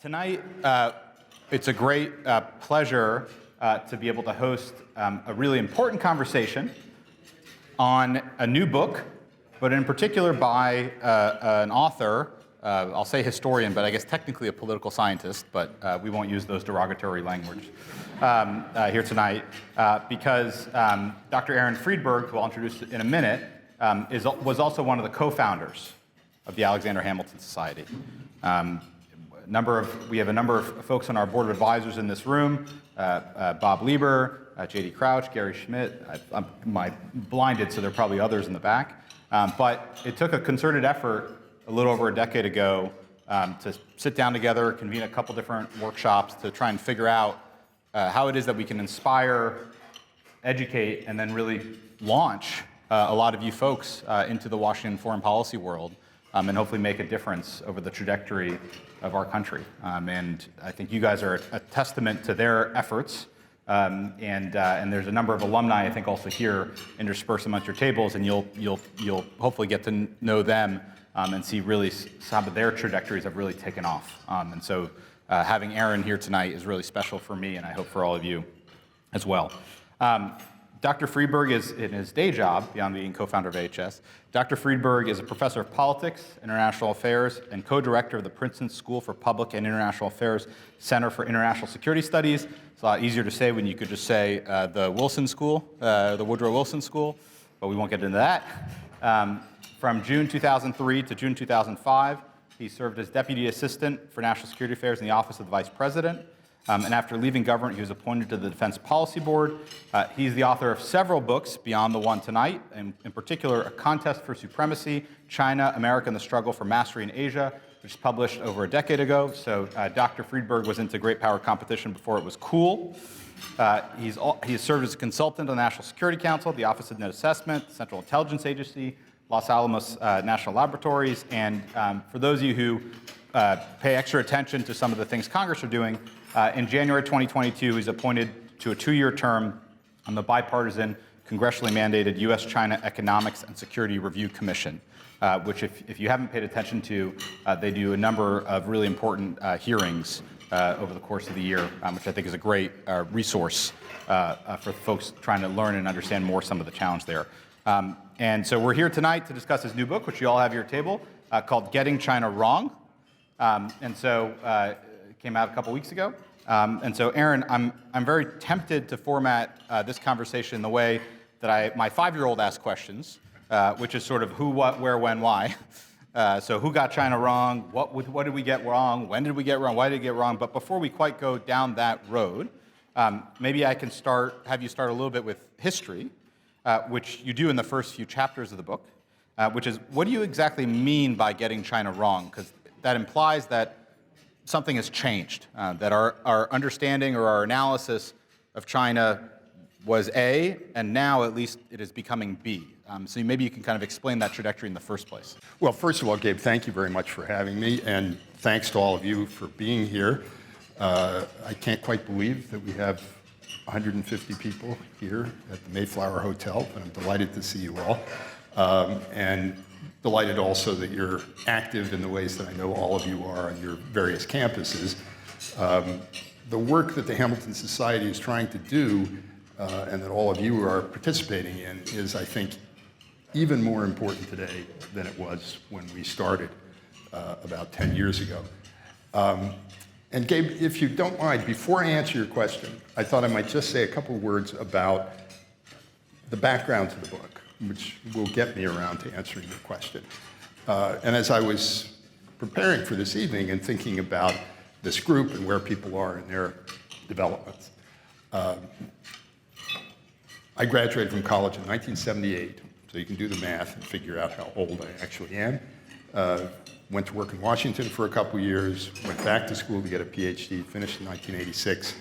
Tonight, it's a great pleasure to be able to host a really important conversation on a new book, but in particular by an author, I'll say historian, but I guess technically a political scientist, but we won't use those derogatory language here tonight, because Dr. Aaron Friedberg, who I'll introduce in a minute, was also one of the co-founders of the Alexander Hamilton Society. We have a number of folks on our board of advisors in this room, Bob Lieber, J.D. Crouch, Gary Schmidt. I'm blinded, so there are probably others in the back. But it took a concerted effort a little over a decade ago to sit down together, convene a couple different workshops to try and figure out how it is that we can inspire, educate, and then really launch a lot of you folks into the Washington foreign policy world and hopefully make a difference over the trajectory of our country. And I think you guys are a testament to their efforts. And there's a number of alumni, I think, also here interspersed amongst your tables, and you'll hopefully get to know them and see really some of their trajectories have really taken off. And so having Aaron here tonight is really special for me, and I hope for all of you as well. Dr. Friedberg is, in his day job, beyond being co-founder of AHS, Dr. Friedberg is a professor of politics, international affairs, and co-director of the Princeton School for Public and International Affairs Center for International Security Studies. It's a lot easier to say when you could just say the Wilson School, the Woodrow Wilson School, but we won't get into that. From June 2003 to June 2005, he served as Deputy Assistant for National Security Affairs in the Office of the Vice President. And after leaving government, he was appointed to the Defense Policy Board. He's the author of several books beyond the one tonight, and in particular, A Contest for Supremacy, China, America, and the Struggle for Mastery in Asia, which was published over a decade ago. So Dr. Friedberg was into great power competition before it was cool. He has served as a consultant on the National Security Council, the Office of Net Assessment, the Central Intelligence Agency, Los Alamos National Laboratories, and for those of you who pay extra attention to some of the things Congress are doing, in January 2022, he's appointed to a 2-year term on the bipartisan, congressionally mandated U.S.-China Economics and Security Review Commission, which, if you haven't paid attention to, they do a number of really important hearings over the course of the year, which I think is a great resource for folks trying to learn and understand more some of the challenge there. And so we're here tonight to discuss his new book, which you all have at your table, called Getting China Wrong. And so it came out a couple weeks ago. And so, Aaron, I'm very tempted to format this conversation the way that my 5-year-old asks questions, which is sort of who, what, where, when, why. So who got China wrong? What did we get wrong? When did we get wrong? Why did it get wrong? But before we quite go down that road, maybe I can have you start a little bit with history, which you do in the first few chapters of the book, which is, what do you exactly mean by getting China wrong? Because that implies that something has changed, that our understanding or our analysis of China was A, and now at least it is becoming B. So maybe you can kind of explain that trajectory in the first place. Well, first of all, Gabe, thank you very much for having me, and thanks to all of you for being here. I can't quite believe that we have 150 people here at the Mayflower Hotel, but I'm delighted to see you all. And delighted also that you're active in the ways that I know all of you are on your various campuses. The work that the Hamilton Society is trying to do, and that all of you are participating in, is, I think, even more important today than it was when we started about 10 years ago. And Gabe, if you don't mind, before I answer your question, I thought I might just say a couple words about the background to the book, which will get me around to answering your question. And as I was preparing for this evening and thinking about this group and where people are in their development, I graduated from college in 1978, so you can do the math and figure out how old I actually am. Went to work in Washington for a couple years, went back to school to get a PhD, finished in 1986,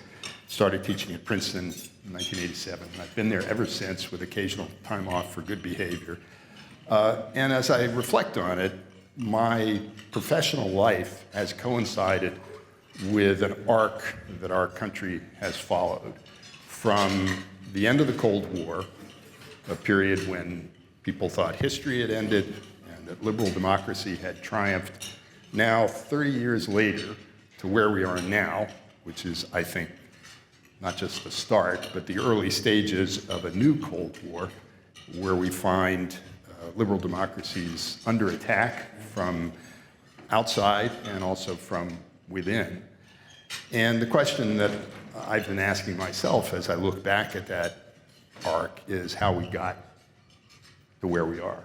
started teaching at Princeton in 1987. And I've been there ever since with occasional time off for good behavior. And as I reflect on it, my professional life has coincided with an arc that our country has followed. From the end of the Cold War, a period when people thought history had ended and that liberal democracy had triumphed, now 30 years later, to where we are now, which is, I think, not just the start, but the early stages of a new Cold War, where we find liberal democracies under attack from outside and also from within. And the question that I've been asking myself as I look back at that arc is how we got to where we are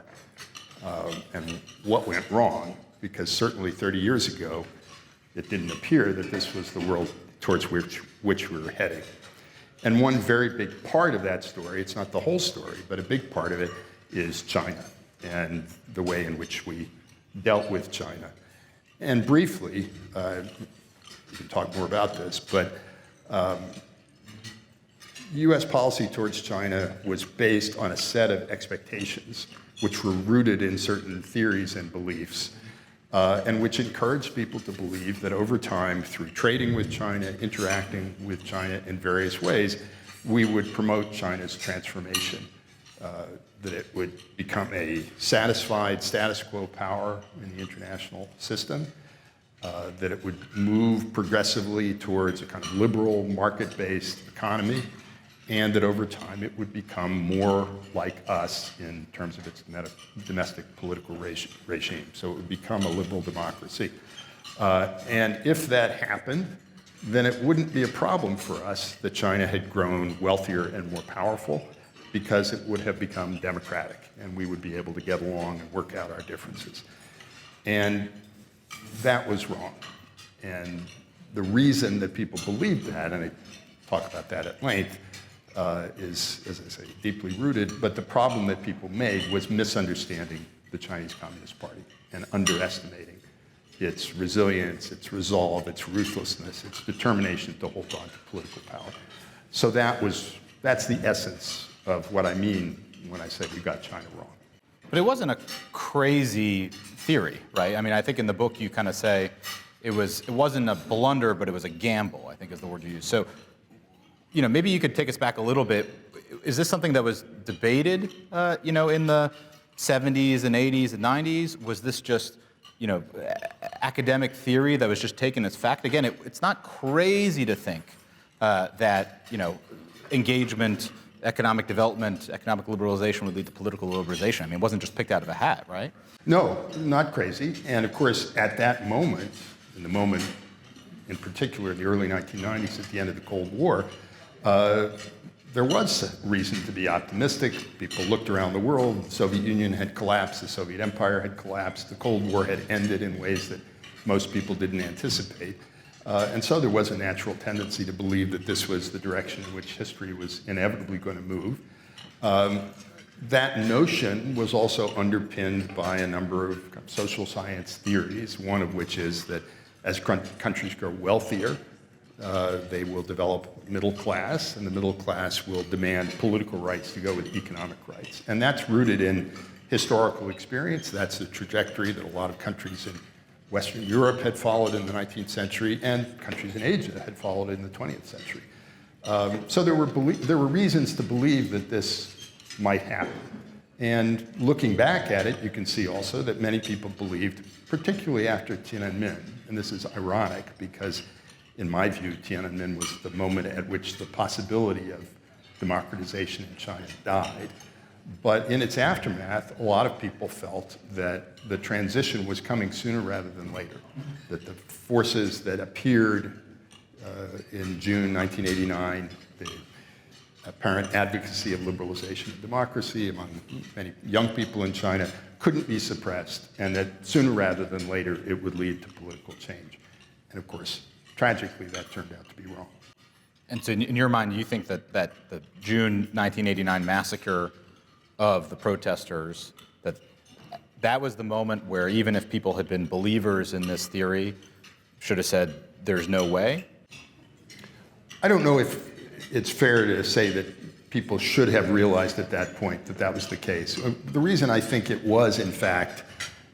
and what went wrong, because certainly 30 years ago, it didn't appear that this was the world towards which we were heading. And one very big part of that story, it's not the whole story, but a big part of it is China and the way in which we dealt with China. And briefly, we can talk more about this, but US policy towards China was based on a set of expectations which were rooted in certain theories and beliefs, and which encouraged people to believe that over time, through trading with China, interacting with China in various ways, we would promote China's transformation, that it would become a satisfied status quo power in the international system, that it would move progressively towards a kind of liberal market-based economy, and that over time it would become more like us in terms of its domestic political regime. So it would become a liberal democracy. And if that happened, then it wouldn't be a problem for us that China had grown wealthier and more powerful, because it would have become democratic, and we would be able to get along and work out our differences. And that was wrong. And the reason that people believed that, and I talk about that at length, is, as I say, deeply rooted, but the problem that people made was misunderstanding the Chinese Communist Party and underestimating its resilience, its resolve, its ruthlessness, its determination to hold on to political power. So that's the essence of what I mean when I say we got China wrong. But it wasn't a crazy theory, right? I mean, I think in the book you kind of say it wasn't a blunder, but it was a gamble, I think is the word you use. So, you know, maybe you could take us back a little bit. Is this something that was debated, you know, in the 70s and 80s and 90s? Was this just, you know, academic theory that was just taken as fact? Again, it's not crazy to think that, you know, engagement, economic development, economic liberalization would lead to political liberalization. I mean, it wasn't just picked out of a hat, right? No, not crazy. And of course, at that moment, in the moment in particular in the early 1990s, at the end of the Cold War, there was reason to be optimistic. People looked around the world. The Soviet Union had collapsed. The Soviet Empire had collapsed. The Cold War had ended in ways that most people didn't anticipate. And so there was a natural tendency to believe that this was the direction in which history was inevitably going to move. That notion was also underpinned by a number of social science theories, one of which is that as countries grow wealthier, they will develop middle class, and the middle class will demand political rights to go with economic rights. And that's rooted in historical experience. That's the trajectory that a lot of countries in Western Europe had followed in the 19th century, and countries in Asia had followed in the 20th century. So there were reasons to believe that this might happen. And looking back at it, you can see also that many people believed, particularly after Tiananmen, and this is ironic because in my view, Tiananmen was the moment at which the possibility of democratization in China died. But in its aftermath, a lot of people felt that the transition was coming sooner rather than later, that the forces that appeared in June 1989, the apparent advocacy of liberalization and democracy among many young people in China, couldn't be suppressed, and that sooner rather than later it would lead to political change. And of course, tragically, that turned out to be wrong. And so in your mind, you think that the June 1989 massacre of the protesters, that was the moment where even if people had been believers in this theory, should have said, there's no way? I don't know if it's fair to say that people should have realized at that point that that was the case. The reason I think it was, in fact,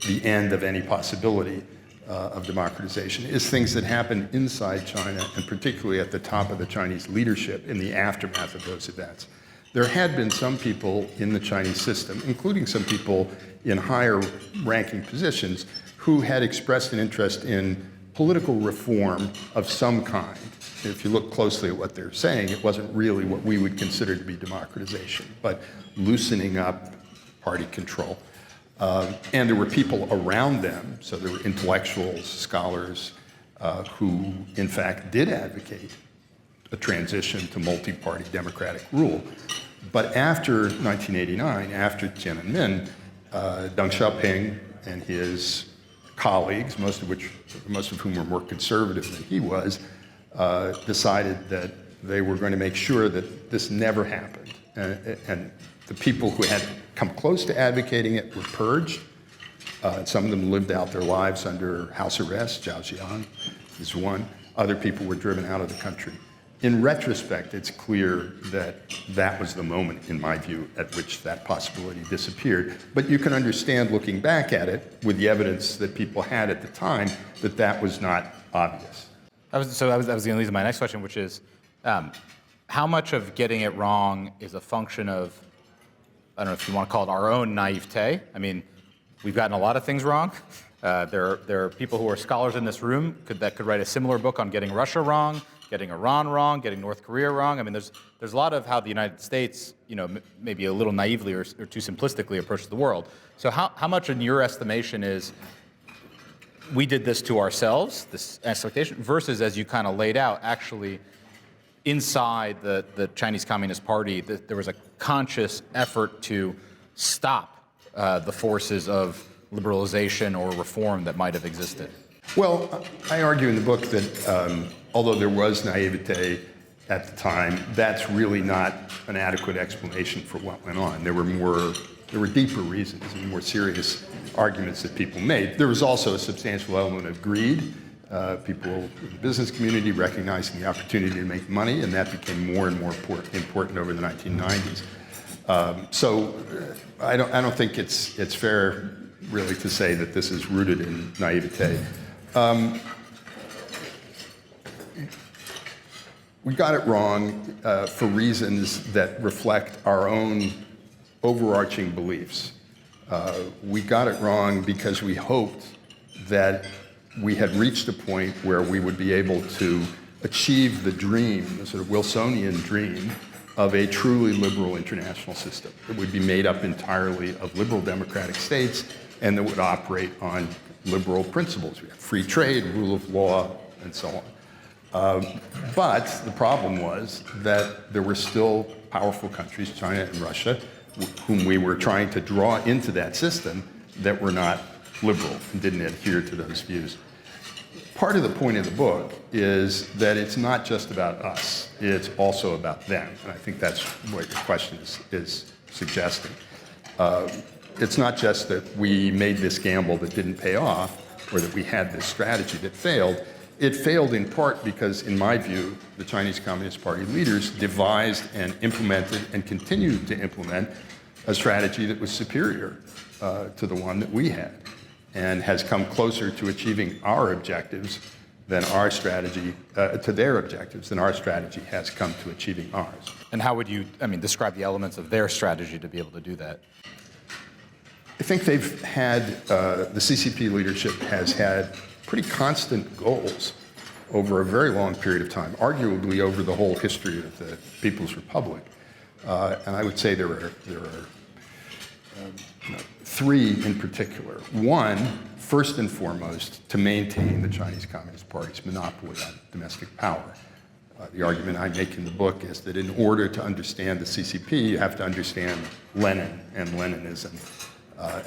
the end of any possibility of democratization is things that happened inside China, and particularly at the top of the Chinese leadership in the aftermath of those events. There had been some people in the Chinese system, including some people in higher ranking positions, who had expressed an interest in political reform of some kind. If you look closely at what they're saying, it wasn't really what we would consider to be democratization, but loosening up party control. And there were people around them, so there were intellectuals, scholars, who in fact did advocate a transition to multi-party democratic rule. But after 1989, after Tiananmen, Deng Xiaoping and his colleagues, most of whom were more conservative than he was, decided that they were going to make sure that this never happened. And the people who had come close to advocating it were purged. Some of them lived out their lives under house arrest. Zhao Jiang is one. Other people were driven out of the country. In retrospect, it's clear that that was the moment, in my view, at which that possibility disappeared. But you can understand, looking back at it, with the evidence that people had at the time, that that was not obvious. That was going to lead to my next question, which is, how much of getting it wrong is a function of, I don't know if you want to call it our own naivete? I mean, we've gotten a lot of things wrong. There are people who are scholars in this room that could write a similar book on getting Russia wrong, getting Iran wrong, getting North Korea wrong. I mean, there's a lot of how the United States, maybe a little naively or too simplistically approaches the world. So how much in your estimation is we did this to ourselves, this expectation, versus, as you kind of laid out, actually inside the Chinese Communist Party, there was a conscious effort to stop the forces of liberalization or reform that might have existed? Well, I argue in the book that although there was naivete at the time, that's really not an adequate explanation for what went on. There were deeper reasons and more serious arguments that people made. There was also a substantial element of greed. People in the business community recognizing the opportunity to make money, and that became more and more important over the 1990s. So I don't think it's fair, really, to say that this is rooted in naivete. We got it wrong for reasons that reflect our own overarching beliefs. We got it wrong because we hoped that we had reached a point where we would be able to achieve the dream, the sort of Wilsonian dream, of a truly liberal international system that would be made up entirely of liberal democratic states and that would operate on liberal principles. We have free trade, rule of law, and so on. But the problem was that there were still powerful countries, China and Russia, whom we were trying to draw into that system, that were not liberal and didn't adhere to those views. Part of the point of the book is that it's not just about us, it's also about them. And I think that's what your question is suggesting. It's not just that we made this gamble that didn't pay off, or that we had this strategy that failed. It failed in part because, in my view, the Chinese Communist Party leaders devised and implemented and continued to implement a strategy that was superior to the one that we had, and has come closer to achieving our objectives than our strategy, to their objectives than our strategy has come to achieving ours. And how would you, describe the elements of their strategy to be able to do that? I think they've had, the CCP leadership has had pretty constant goals over a very long period of time, arguably over the whole history of the People's Republic. And I would say there are three in particular. One, first and foremost, to maintain the Chinese Communist Party's monopoly on domestic power. The argument I make in the book is that in order to understand the CCP, you have to understand Lenin and Leninism,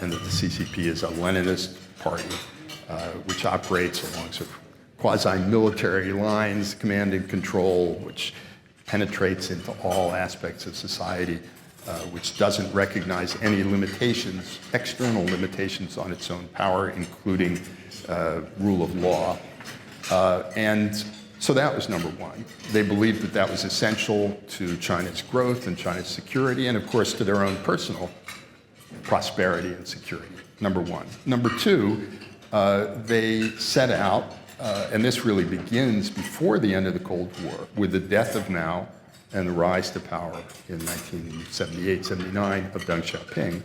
and that the CCP is a Leninist party, which operates along sort of quasi-military lines, command and control, which penetrates into all aspects of society, which doesn't recognize any limitations, external limitations on its own power, including rule of law. And so that was number one. They believed that that was essential to China's growth and China's security, and of course to their own personal prosperity and security, number one. Number two, they set out, and this really begins before the end of the Cold War, with the death of Mao and the rise to power in 1978-79 of Deng Xiaoping.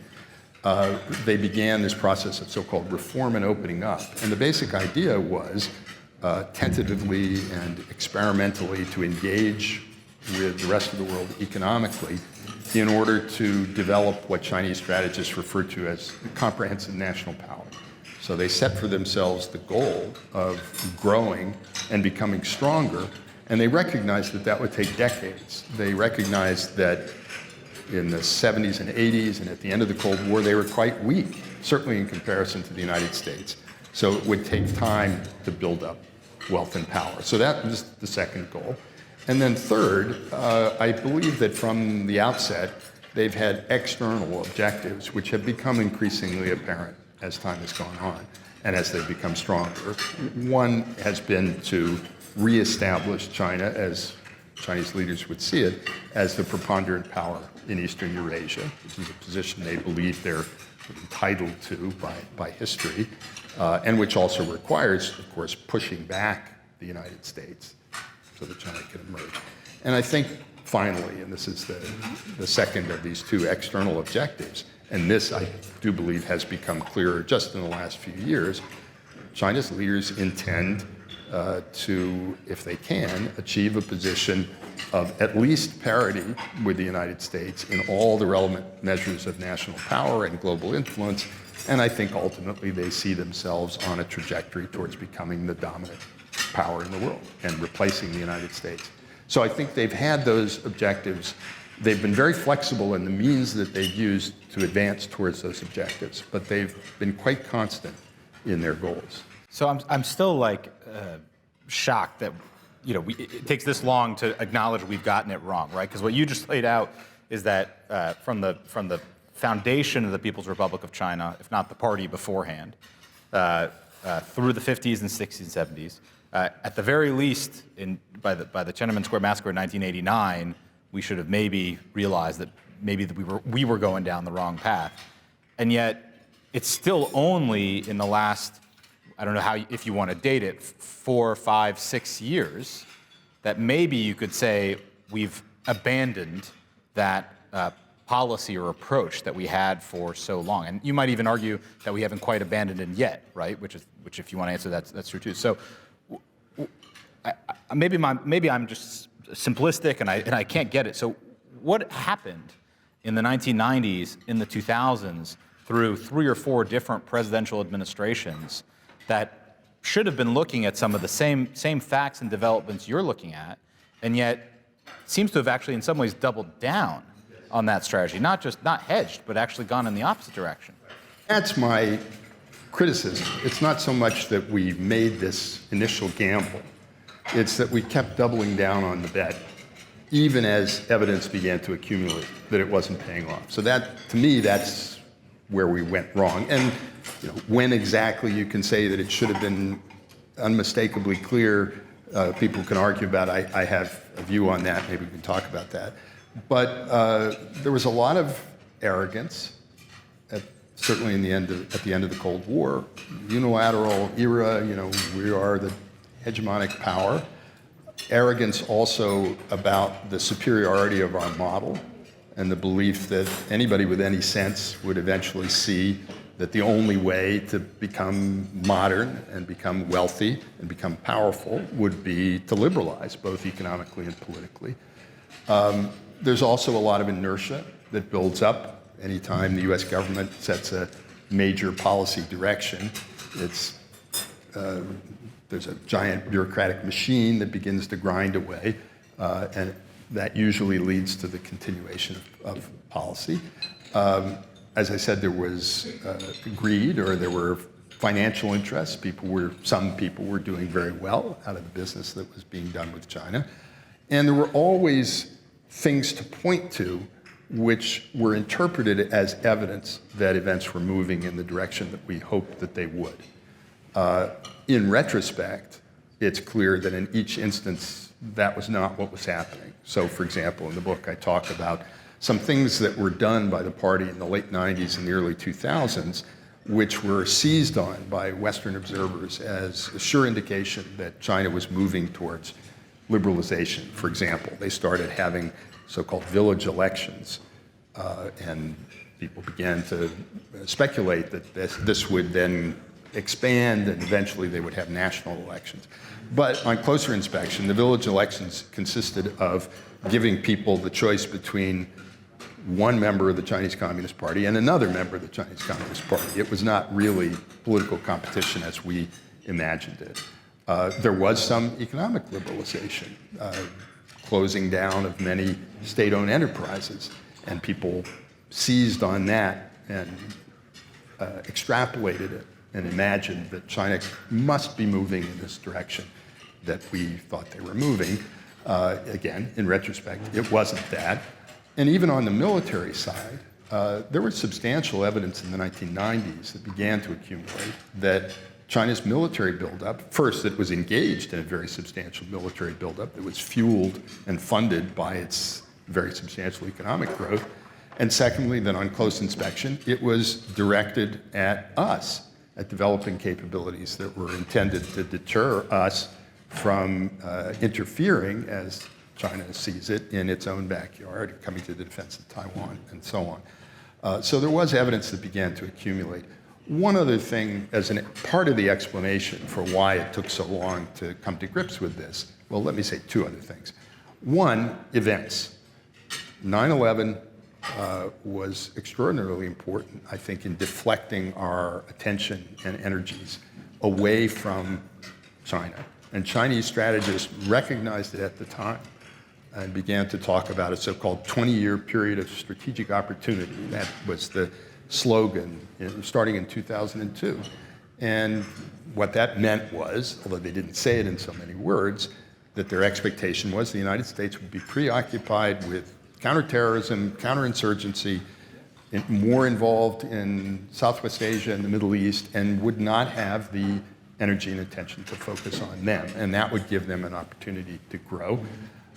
They began this process of so-called reform and opening up. And the basic idea was tentatively and experimentally to engage with the rest of the world economically in order to develop what Chinese strategists refer to as comprehensive national power. So they set for themselves the goal of growing and becoming stronger, and they recognized that that would take decades. They recognized that in the 70s and 80s and at the end of the Cold War, they were quite weak, certainly in comparison to the United States. So it would take time to build up wealth and power. So that was the second goal. And then third, I believe that from the outset, they've had external objectives which have become increasingly apparent as time has gone on and as they've become stronger. One has been to reestablish China, as Chinese leaders would see it, as the preponderant power in Eastern Eurasia, which is a position they believe they're entitled to by history, and which also requires, of course, pushing back the United States so that China can emerge. And I think finally, and this is the second of these two external objectives, and this I do believe has become clearer just in the last few years, China's leaders intend to, if they can, achieve a position of at least parity with the United States in all the relevant measures of national power and global influence. And I think ultimately they see themselves on a trajectory towards becoming the dominant power in the world and replacing the United States. So I think they've had those objectives. They've been very flexible in the means that they've used to advance towards those objectives, but they've been quite constant in their goals. So I'm still shocked that it takes this long to acknowledge we've gotten it wrong, right? Because what you just laid out is that from the foundation of the People's Republic of China, if not the party beforehand, through the 50s and 60s and 70s, at the very least, by the Tiananmen Square massacre in 1989, we should have maybe realized that we were going down the wrong path, and yet it's still only in the last, I don't know if you want to date it, 4, 5, 6 years, that maybe you could say we've abandoned that policy or approach that we had for so long. And you might even argue that we haven't quite abandoned it yet, right? Which if you want to answer, that's true too. So maybe I'm just simplistic and I can't get it. So what happened in the 1990s, in the 2000s, through 3 or 4 different presidential administrations that should have been looking at some of the same facts and developments you're looking at, and yet seems to have actually in some ways doubled down on that strategy, not hedged, but actually gone in the opposite direction? That's my criticism. It's not so much that we made this initial gamble. It's that we kept doubling down on the bet, even as evidence began to accumulate that it wasn't paying off. So that, to me, that's where we went wrong. And when exactly you can say that it should have been unmistakably clear, people can argue about. I have a view on that. Maybe we can talk about that. But there was a lot of arrogance, certainly at the end of the Cold War, unilateral era. We are the hegemonic power. Arrogance also about the superiority of our model and the belief that anybody with any sense would eventually see that the only way to become modern and become wealthy and become powerful would be to liberalize, both economically and politically. There's also a lot of inertia that builds up anytime the U.S. government sets a major policy direction. There's a giant bureaucratic machine that begins to grind away, and that usually leads to the continuation of policy. As I said, there was greed, or there were financial interests. Some people were doing very well out of the business that was being done with China. And there were always things to point to which were interpreted as evidence that events were moving in the direction that we hoped that they would. In retrospect, it's clear that in each instance, that was not what was happening. So, for example, in the book, I talk about some things that were done by the party in the late 90s and the early 2000s, which were seized on by Western observers as a sure indication that China was moving towards liberalization. For example, they started having so-called village elections, and people began to speculate that this would then expand, and eventually they would have national elections. But on closer inspection, the village elections consisted of giving people the choice between one member of the Chinese Communist Party and another member of the Chinese Communist Party. It was not really political competition as we imagined it. There was some economic liberalization, closing down of many state-owned enterprises, and people seized on that and extrapolated it and imagined that China must be moving in this direction that we thought they were moving. Again, in retrospect, it wasn't that. And even on the military side, there was substantial evidence in the 1990s that began to accumulate that China's military buildup, first, it was engaged in a very substantial military buildup that was fueled and funded by its very substantial economic growth. And secondly, that on close inspection, it was directed at us, at developing capabilities that were intended to deter us from interfering, as China sees it, in its own backyard, coming to the defense of Taiwan, and so on. So there was evidence that began to accumulate. One other thing, as part of the explanation for why it took so long to come to grips with this, well, let me say two other things. One, events. 9/11 was extraordinarily important, I think, in deflecting our attention and energies away from China. And Chinese strategists recognized it at the time and began to talk about a so-called 20-year period of strategic opportunity. That was the slogan starting in 2002. And what that meant was, although they didn't say it in so many words, that their expectation was the United States would be preoccupied with counterterrorism, counterinsurgency, more involved in Southwest Asia and the Middle East, and would not have the energy and attention to focus on them. And that would give them an opportunity to grow.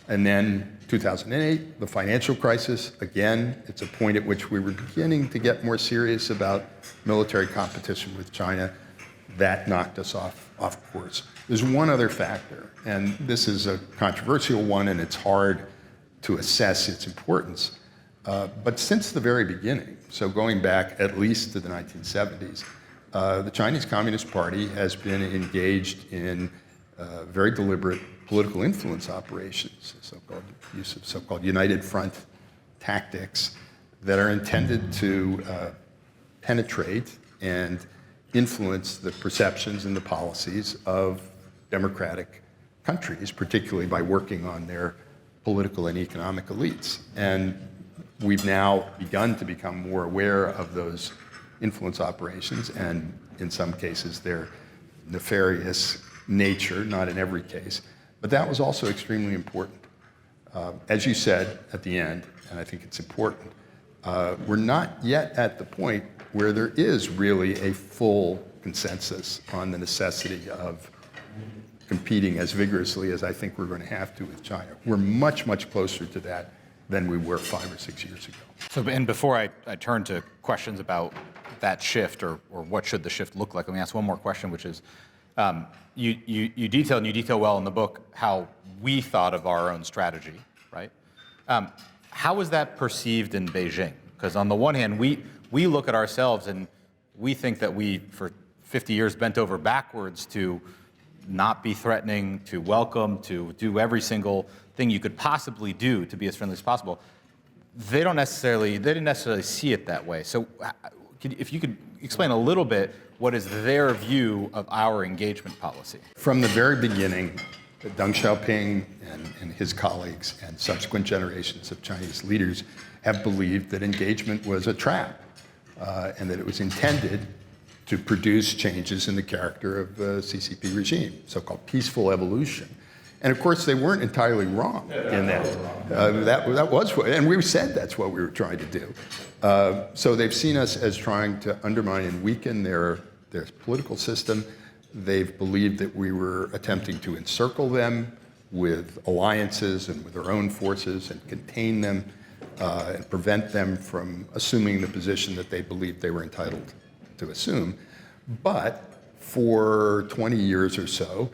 And then 2008, the financial crisis, again, it's a point at which we were beginning to get more serious about military competition with China. That knocked us off course. There's one other factor, and this is a controversial one, and it's hard to assess its importance. But since the very beginning, so going back at least to the 1970s, the Chinese Communist Party has been engaged in very deliberate political influence operations, so-called use of so-called United Front tactics that are intended to penetrate and influence the perceptions and the policies of democratic countries, particularly by working on their political and economic elites. And we've now begun to become more aware of those influence operations, and in some cases their nefarious nature, not in every case. But that was also extremely important. As you said at the end, and I think it's important, we're not yet at the point where there is really a full consensus on the necessity of competing as vigorously as I think we're going to have to with China. We're much, much closer to that than we were 5 or 6 years ago. So, and before I turn to questions about that shift or what should the shift look like, let me ask one more question, which is, you detail well in the book how we thought of our own strategy, right? How was that perceived in Beijing? Because on the one hand, we look at ourselves and we think that we, for 50 years, bent over backwards to not be threatening, to welcome, to do every single thing you could possibly do to be as friendly as possible. They didn't necessarily see it that way. So if you could explain a little bit, what is their view of our engagement policy? From the very beginning, Deng Xiaoping and his colleagues and subsequent generations of Chinese leaders have believed that engagement was a trap and that it was intended to produce changes in the character of the CCP regime, so-called peaceful evolution. And of course, they weren't entirely wrong in that. That was what, and we said that's what we were trying to do. So they've seen us as trying to undermine and weaken their political system. They've believed that we were attempting to encircle them with alliances and with their own forces and contain them and prevent them from assuming the position that they believed they were entitled to assume. But for 20 years or so,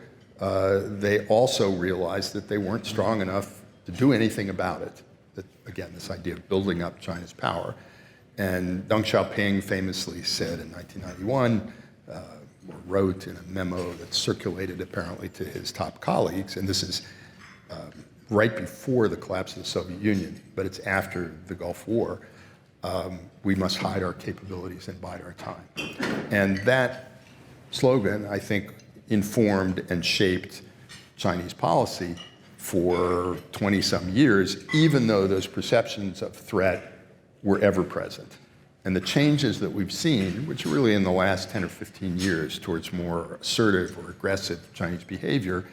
they also realized that they weren't strong enough to do anything about it. That, again, this idea of building up China's power. And Deng Xiaoping famously said in 1991, wrote in a memo that circulated apparently to his top colleagues, and this is right before the collapse of the Soviet Union, but it's after the Gulf War, we must hide our capabilities and bide our time. And that slogan, I think, informed and shaped Chinese policy for 20-some years, even though those perceptions of threat were ever present. And the changes that we've seen, which are really in the last 10 or 15 years towards more assertive or aggressive Chinese behavior,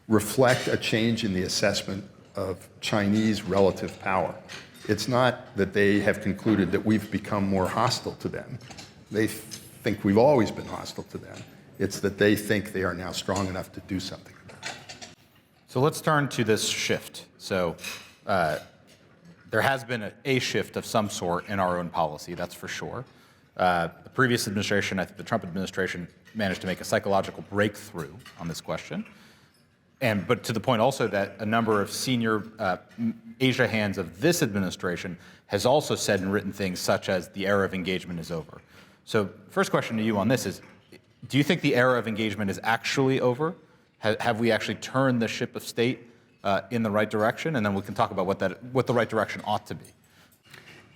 reflect a change in the assessment of Chinese relative power. It's not that they have concluded that we've become more hostile to them. They think we've always been hostile to them. It's that they think they are now strong enough to do something about it. So let's turn to this shift. So there has been a shift of some sort in our own policy, that's for sure. The previous administration, I think the Trump administration, managed to make a psychological breakthrough on this question. But to the point also that a number of senior Asia hands of this administration has also said and written things such as the era of engagement is over. So first question to you on this is, do you think the era of engagement is actually over? Have we actually turned the ship of state in the right direction? And then we can talk about what the right direction ought to be.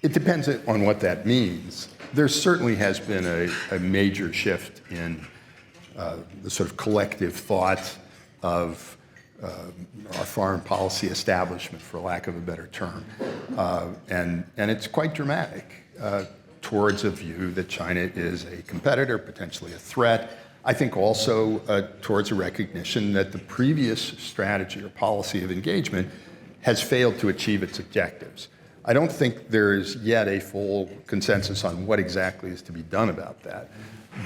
It depends on what that means. There certainly has been a major shift in the sort of collective thought of our foreign policy establishment, for lack of a better term. And it's quite dramatic towards a view that China is a competitor, potentially a threat. I think also towards a recognition that the previous strategy or policy of engagement has failed to achieve its objectives. I don't think there's yet a full consensus on what exactly is to be done about that.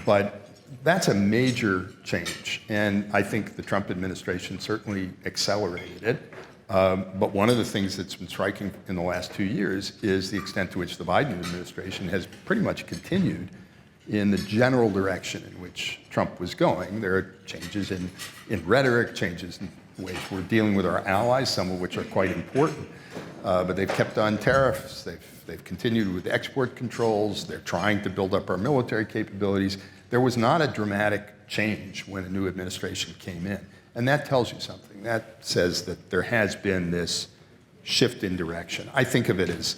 But that's a major change, and I think the Trump administration certainly accelerated it. But one of the things that's been striking in the last 2 years is the extent to which the Biden administration has pretty much continued in the general direction in which Trump was going. There are changes in rhetoric, changes in ways we're dealing with our allies, some of which are quite important. But they've kept on tariffs, they've continued with export controls, they're trying to build up our military capabilities. There was not a dramatic change when a new administration came in. And that tells you something. That says that there has been this shift in direction. I think of it as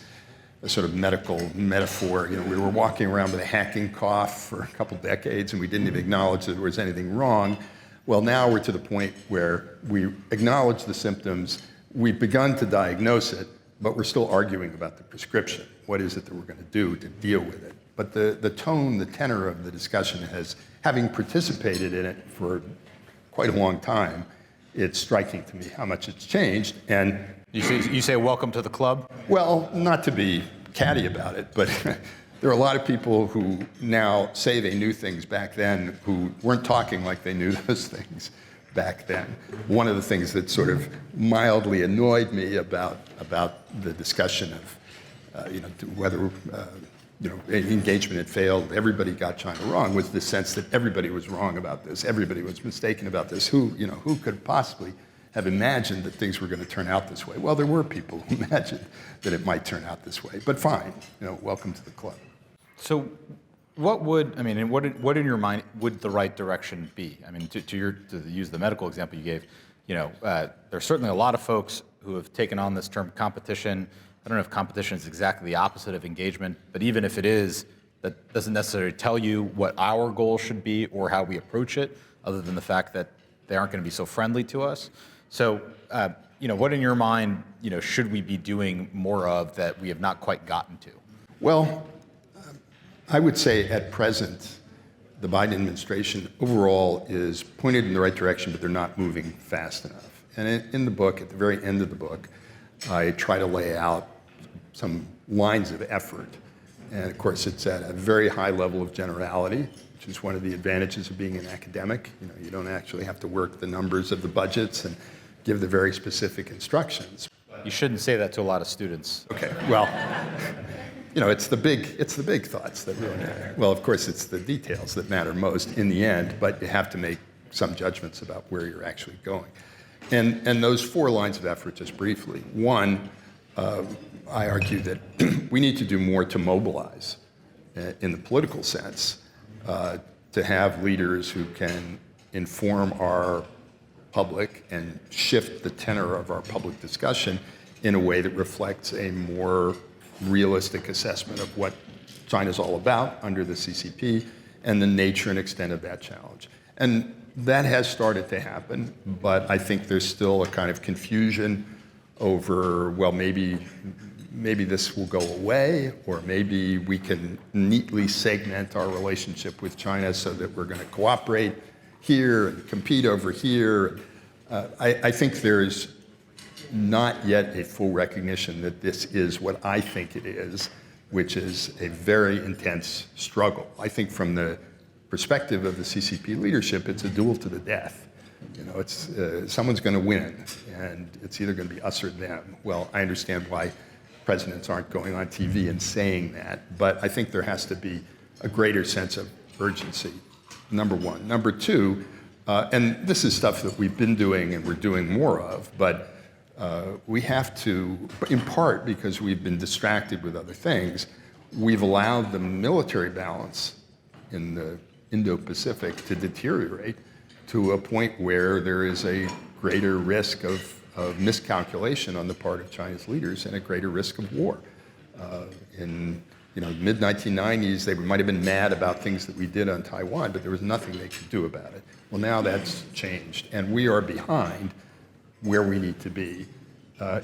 a sort of medical metaphor. You know, we were walking around with a hacking cough for a couple decades and we didn't even acknowledge that there was anything wrong. Well, now we're to the point where we acknowledge the symptoms, we've begun to diagnose it, but we're still arguing about the prescription. What is it that we're going to do to deal with it? But the tone, the tenor of the discussion has, having participated in it for quite a long time, it's striking to me how much it's changed. And you say welcome to the club? Well, not to be catty about it, but there are a lot of people who now say they knew things back then who weren't talking like they knew those things back then. One of the things that sort of mildly annoyed me about the discussion of whether engagement had failed, everybody got China wrong, was the sense that everybody was wrong about this, everybody was mistaken about this. Who could possibly have imagined that things were going to turn out this way? Well, there were people who imagined that it might turn out this way, but fine, welcome to the club. So what in your mind would the right direction be? I mean, to use the medical example you gave, there's certainly a lot of folks who have taken on this term competition. I don't know if competition is exactly the opposite of engagement, but even if it is, that doesn't necessarily tell you what our goal should be or how we approach it, other than the fact that they aren't going to be so friendly to us. So, what in your mind, should we be doing more of that we have not quite gotten to? Well, I would say at present, the Biden administration overall is pointed in the right direction, but they're not moving fast enough. And in the book, at the very end of the book, I try to lay out some lines of effort. And of course, it's at a very high level of generality, which is one of the advantages of being an academic. You don't actually have to work the numbers of the budgets and give the very specific instructions. You shouldn't say that to a lot of students. Okay, well, it's the big thoughts that really matter. Well, of course, it's the details that matter most in the end, but you have to make some judgments about where you're actually going. And those 4 lines of effort, just briefly. One, I argue that we need to do more to mobilize in the political sense to have leaders who can inform our public and shift the tenor of our public discussion in a way that reflects a more realistic assessment of what China's all about under the CCP and the nature and extent of that challenge. And that has started to happen, but I think there's still a kind of confusion over, well, maybe this will go away, or maybe we can neatly segment our relationship with China so that we're going to cooperate here and compete over here. I think there's not yet a full recognition that this is what I think it is, which is a very intense struggle. I think from the perspective of the CCP leadership, it's a duel to the death. You know, it's someone's going to win, and it's either going to be us or them. Well, I understand why presidents aren't going on TV and saying that, but I think there has to be a greater sense of urgency, number one. Number two, and this is stuff that we've been doing and we're doing more of, but we have to, in part because we've been distracted with other things, we've allowed the military balance in the Indo-Pacific to deteriorate to a point where there is a greater risk of miscalculation on the part of China's leaders and a greater risk of war. In mid-1990s, they might have been mad about things that we did on Taiwan, but there was nothing they could do about it. Well, now that's changed, and we are behind where we need to be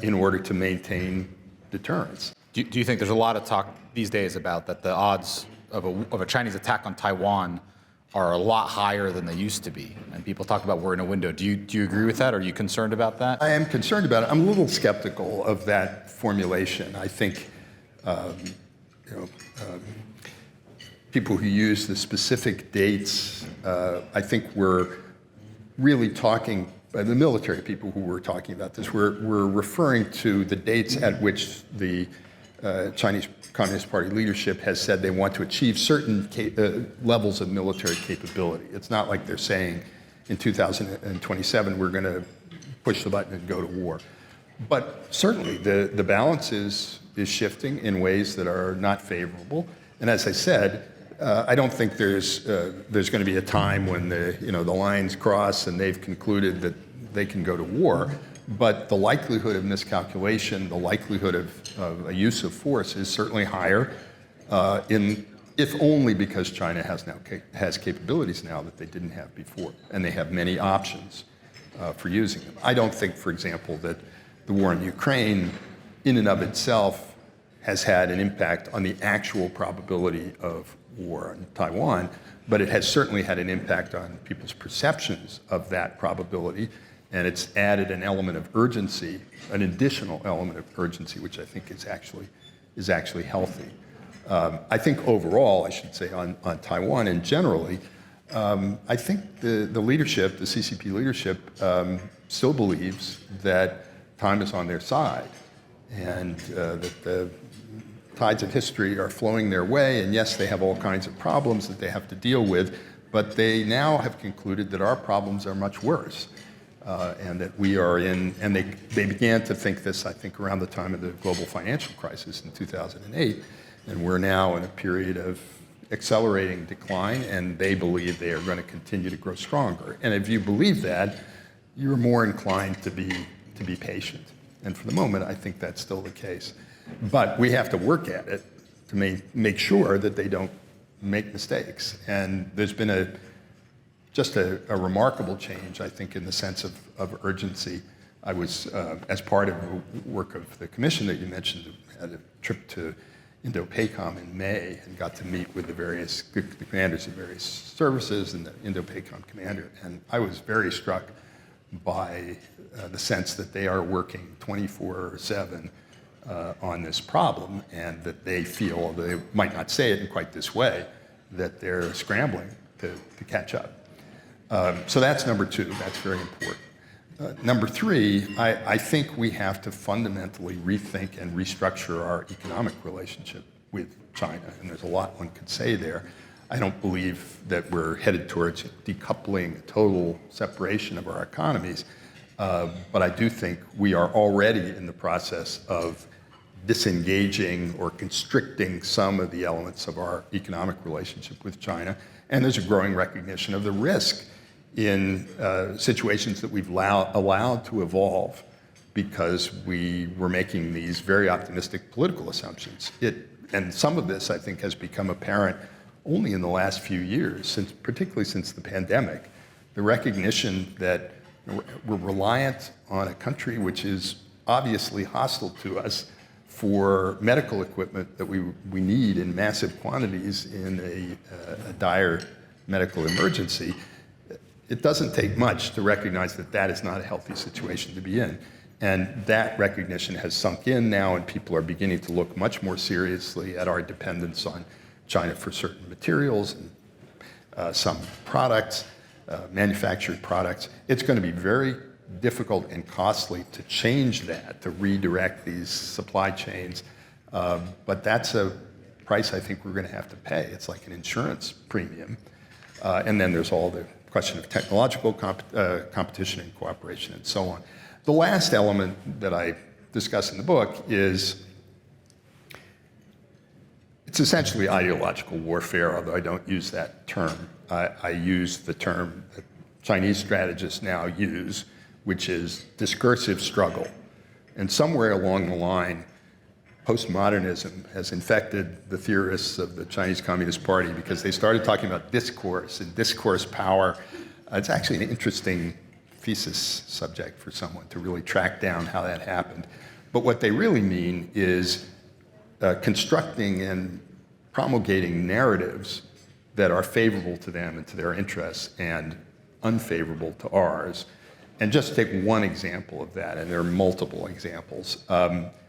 in order to maintain deterrence. Do you think there's a lot of talk these days about that the odds of a Chinese attack on Taiwan are a lot higher than they used to be? And people talk about we're in a window. Do you agree with that? Are you concerned about that? I am concerned about it. I'm a little skeptical of that formulation. I think people who use the specific dates, I think we're really talking, the military people who were talking about this, we're referring to the dates at which the Chinese Communist Party leadership has said they want to achieve certain levels of military capability. It's not like they're saying in 2027 we're going to push the button and go to war. But certainly the balance is shifting in ways that are not favorable. And as I said, I don't think there's going to be a time when the lines cross and they've concluded that they can go to war. But the likelihood of miscalculation, the likelihood of a use of force is certainly higher, if only because China has capabilities now that they didn't have before, and they have many options for using them. I don't think, for example, that the war in Ukraine, in and of itself, has had an impact on the actual probability of war in Taiwan, but it has certainly had an impact on people's perceptions of that probability. And it's added an element of urgency, an additional element of urgency, which I think is actually healthy. I think overall, I should say, on Taiwan and generally, I think the leadership, the CCP leadership, still believes that time is on their side, and that the tides of history are flowing their way. And yes, they have all kinds of problems that they have to deal with, but they now have concluded that our problems are much worse. And that we are in, and they began to think this, I think, around the time of the global financial crisis in 2008, and we're now in a period of accelerating decline, and they believe they are going to continue to grow stronger. And if you believe that, you're more inclined to be patient. And for the moment, I think that's still the case. But we have to work at it to make sure that they don't make mistakes. And there's been just a remarkable change, I think, in the sense of urgency. I was, as part of the work of the commission that you mentioned, had a trip to Indo-PACOM in May and got to meet with the commanders of various services and the Indo-PACOM commander. And I was very struck by the sense that they are working 24/7 on this problem, and that they feel, they might not say it in quite this way, that they're scrambling to catch up. So that's number two. That's very important. Number three, I think we have to fundamentally rethink and restructure our economic relationship with China. And there's a lot one could say there. I don't believe that we're headed towards decoupling, total separation of our economies. But I do think we are already in the process of disengaging or constricting some of the elements of our economic relationship with China. And there's a growing recognition of the risk in situations that we've allowed to evolve because we were making these very optimistic political assumptions. And some of this, I think, has become apparent only in the last few years, particularly since the pandemic. The recognition that we're reliant on a country which is obviously hostile to us for medical equipment that we need in massive quantities in a dire medical emergency. It doesn't take much to recognize that that is not a healthy situation to be in. And that recognition has sunk in now, and people are beginning to look much more seriously at our dependence on China for certain materials and some products, manufactured products. It's going to be very difficult and costly to change that, to redirect these supply chains. But that's a price I think we're going to have to pay. It's like an insurance premium. And then there's all the question of technological competition and cooperation and so on. The last element that I discuss in the book is it's essentially ideological warfare, although I don't use that term. I use the term that Chinese strategists now use, which is discursive struggle. And somewhere along the line, postmodernism has infected the theorists of the Chinese Communist Party because they started talking about discourse and discourse power. It's actually an interesting thesis subject for someone to really track down how that happened. But what they really mean is constructing and promulgating narratives that are favorable to them and to their interests and unfavorable to ours. And just take one example of that, and there are multiple examples.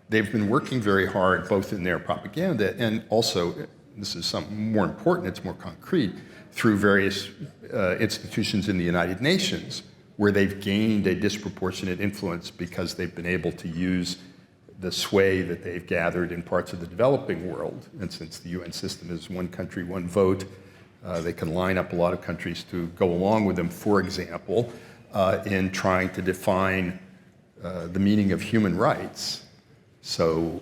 They've been working very hard, both in their propaganda and also, this is something more important, it's more concrete, through various institutions in the United Nations, where they've gained a disproportionate influence because they've been able to use the sway that they've gathered in parts of the developing world. And since the UN system is one country, one vote, they can line up a lot of countries to go along with them, for example, in trying to define the meaning of human rights. So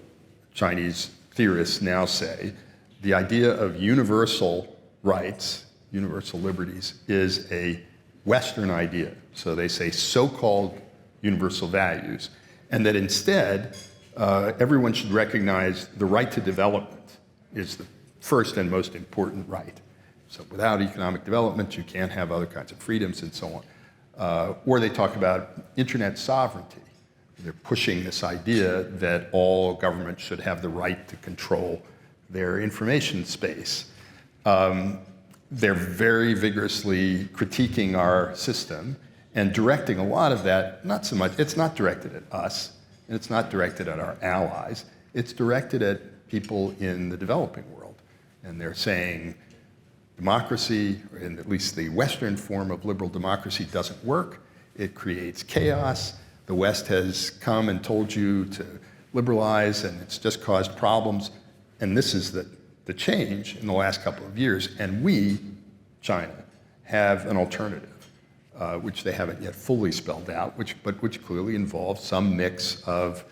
Chinese theorists now say the idea of universal rights, universal liberties, is a Western idea. So they say so-called universal values, and that instead everyone should recognize the right to development is the first and most important right. So without economic development, you can't have other kinds of freedoms and so on. Or they talk about internet sovereignty. They're pushing this idea that all governments should have the right to control their information space. They're very vigorously critiquing our system and directing a lot of that, not so much, it's not directed at us, and it's not directed at our allies, it's directed at people in the developing world. And they're saying democracy, or in at least the Western form of liberal democracy, doesn't work. It creates chaos. The West has come and told you to liberalize, and it's just caused problems. And this is the change in the last couple of years. And we, China, have an alternative, which they haven't yet fully spelled out, but which clearly involves some mix of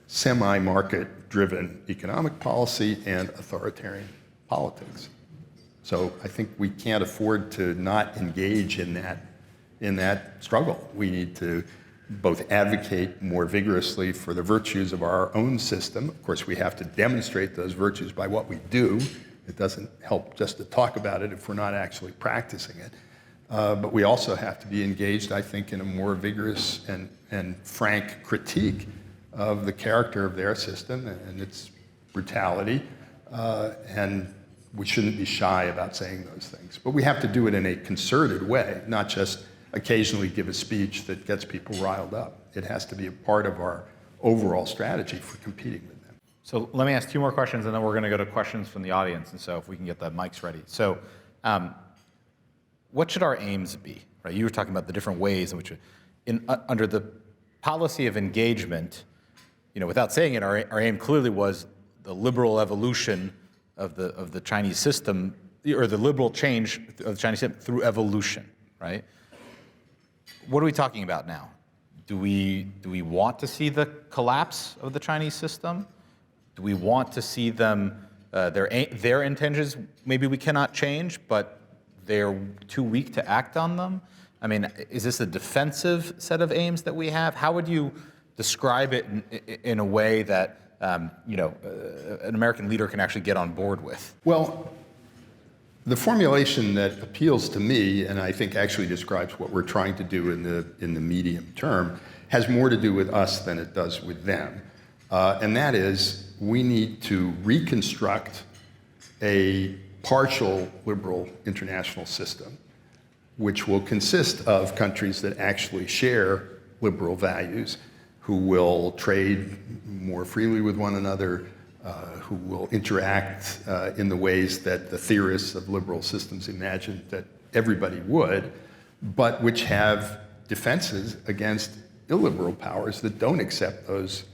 semi-market-driven economic policy and authoritarian politics. So I think we can't afford to not engage in that struggle. We need to both advocate more vigorously for the virtues of our own system. Of course, we have to demonstrate those virtues by what we do. It doesn't help just to talk about it if we're not actually practicing it. But we also have to be engaged, I think, in a more vigorous and frank critique of the character of their system and its brutality. And we shouldn't be shy about saying those things. But we have to do it in a concerted way, not just occasionally give a speech that gets people riled up. It has to be a part of our overall strategy for competing with them. So let me ask two more questions, and then we're going to go to questions from the audience. And so if we can get the mics ready. So what should our aims be? Right? You were talking about the different ways in which, under the policy of engagement, without saying it, our aim clearly was the liberal evolution of the Chinese system, or the liberal change of the Chinese system through evolution, right? What are we talking about now? do we want to see the collapse of the Chinese system? Do we want to see them, their intentions, maybe we cannot change, but they're too weak to act on them? I mean, is this a defensive set of aims that we have? How would you describe it in a way that an American leader can actually get on board with? Well, the formulation that appeals to me, and I think actually describes what we're trying to do in the medium term, has more to do with us than it does with them. And that is, we need to reconstruct a partial liberal international system, which will consist of countries that actually share liberal values, who will trade more freely with one another, who will interact in the ways that the theorists of liberal systems imagined that everybody would, but which have defenses against illiberal powers that don't accept those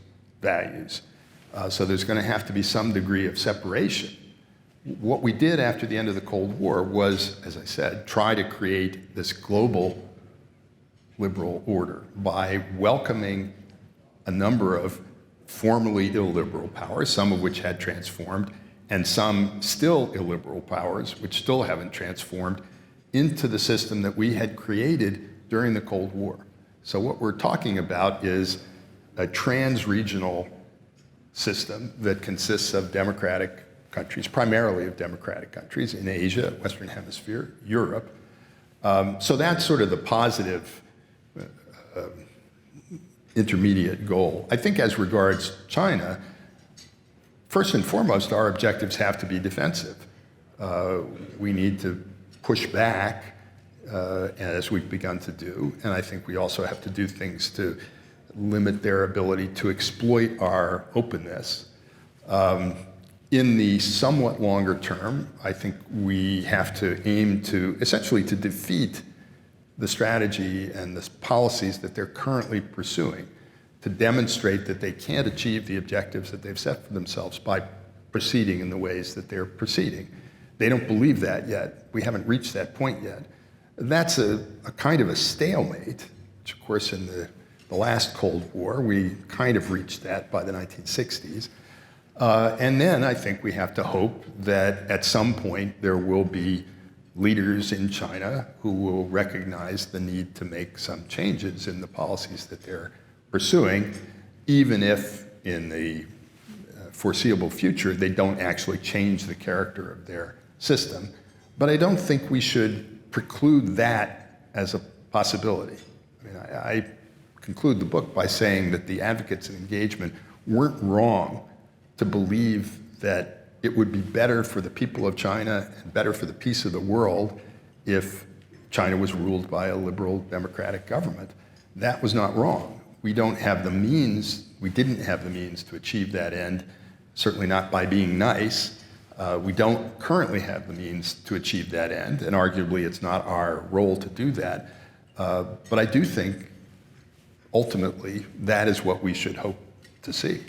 values. So there's going to have to be some degree of separation. What we did after the end of the Cold War was, as I said, try to create this global liberal order by welcoming a number of formerly illiberal powers, some of which had transformed, and some still illiberal powers, which still haven't transformed, into the system that we had created during the Cold War. So what we're talking about is a trans-regional system that consists of democratic countries, primarily of democratic countries in Asia, Western Hemisphere, Europe. So that's sort of the positive intermediate goal. I think as regards China, first and foremost, our objectives have to be defensive. We need to push back, as we've begun to do, and I think we also have to do things to limit their ability to exploit our openness. In the somewhat longer term, I think we have to aim to essentially to defeat the strategy and the policies that they're currently pursuing, to demonstrate that they can't achieve the objectives that they've set for themselves by proceeding in the ways that they're proceeding. They don't believe that yet. We haven't reached that point yet. That's a kind of a stalemate, which of course in the last Cold War, we kind of reached that by the 1960s. And then I think we have to hope that at some point there will be leaders in China who will recognize the need to make some changes in the policies that they're pursuing, even if in the foreseeable future they don't actually change the character of their system. But I don't think we should preclude that as a possibility. I mean, I conclude the book by saying that the advocates of engagement weren't wrong to believe that it would be better for the people of China and better for the peace of the world if China was ruled by a liberal democratic government. That was not wrong. We don't have the means, we didn't have the means to achieve that end, certainly not by being nice. We don't currently have the means to achieve that end, and arguably it's not our role to do that. But I do think ultimately that is what we should hope to see.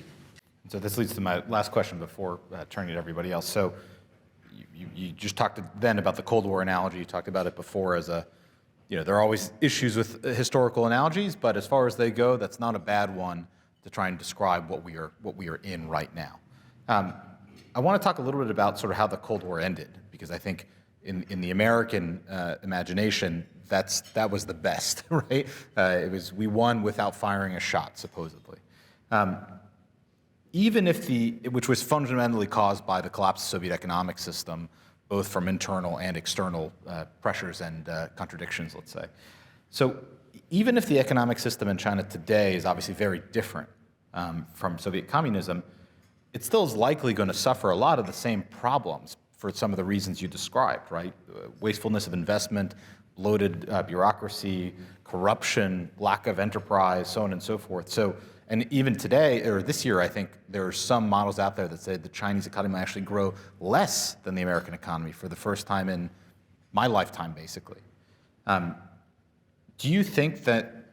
So this leads to my last question before turning to everybody else. So you just talked then about the Cold War analogy. You talked about it before as a, there are always issues with historical analogies, but as far as they go, that's not a bad one to try and describe what we are in right now. I want to talk a little bit about sort of how the Cold War ended, because I think in the American imagination, that was the best, right? We won without firing a shot, supposedly. Even if which was fundamentally caused by the collapse of the Soviet economic system, both from internal and external pressures and contradictions, let's say. So even if the economic system in China today is obviously very different from Soviet communism, it still is likely going to suffer a lot of the same problems for some of the reasons you described, right? Wastefulness of investment, bloated bureaucracy, corruption, lack of enterprise, so on and so forth. So. And even today, or this year, I think there are some models out there that say the Chinese economy will actually grow less than the American economy for the first time in my lifetime, basically. Do you think that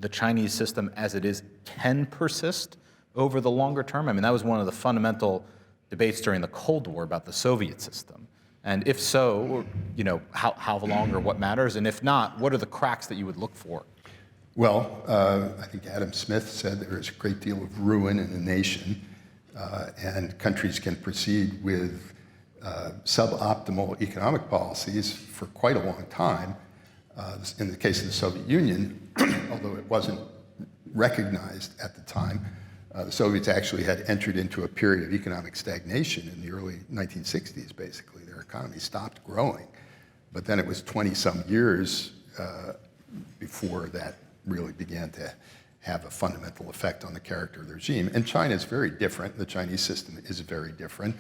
the Chinese system as it is can persist over the longer term? I mean, that was one of the fundamental debates during the Cold War about the Soviet system. And if so, how long or what matters? And if not, what are the cracks that you would look for? Well, I think Adam Smith said there is a great deal of ruin in a nation, and countries can proceed with suboptimal economic policies for quite a long time. In the case of the Soviet Union, although it wasn't recognized at the time, the Soviets actually had entered into a period of economic stagnation in the early 1960s, basically. Their economy stopped growing. But then it was 20-some years before that really began to have a fundamental effect on the character of the regime. And China is very different. The Chinese system is very different.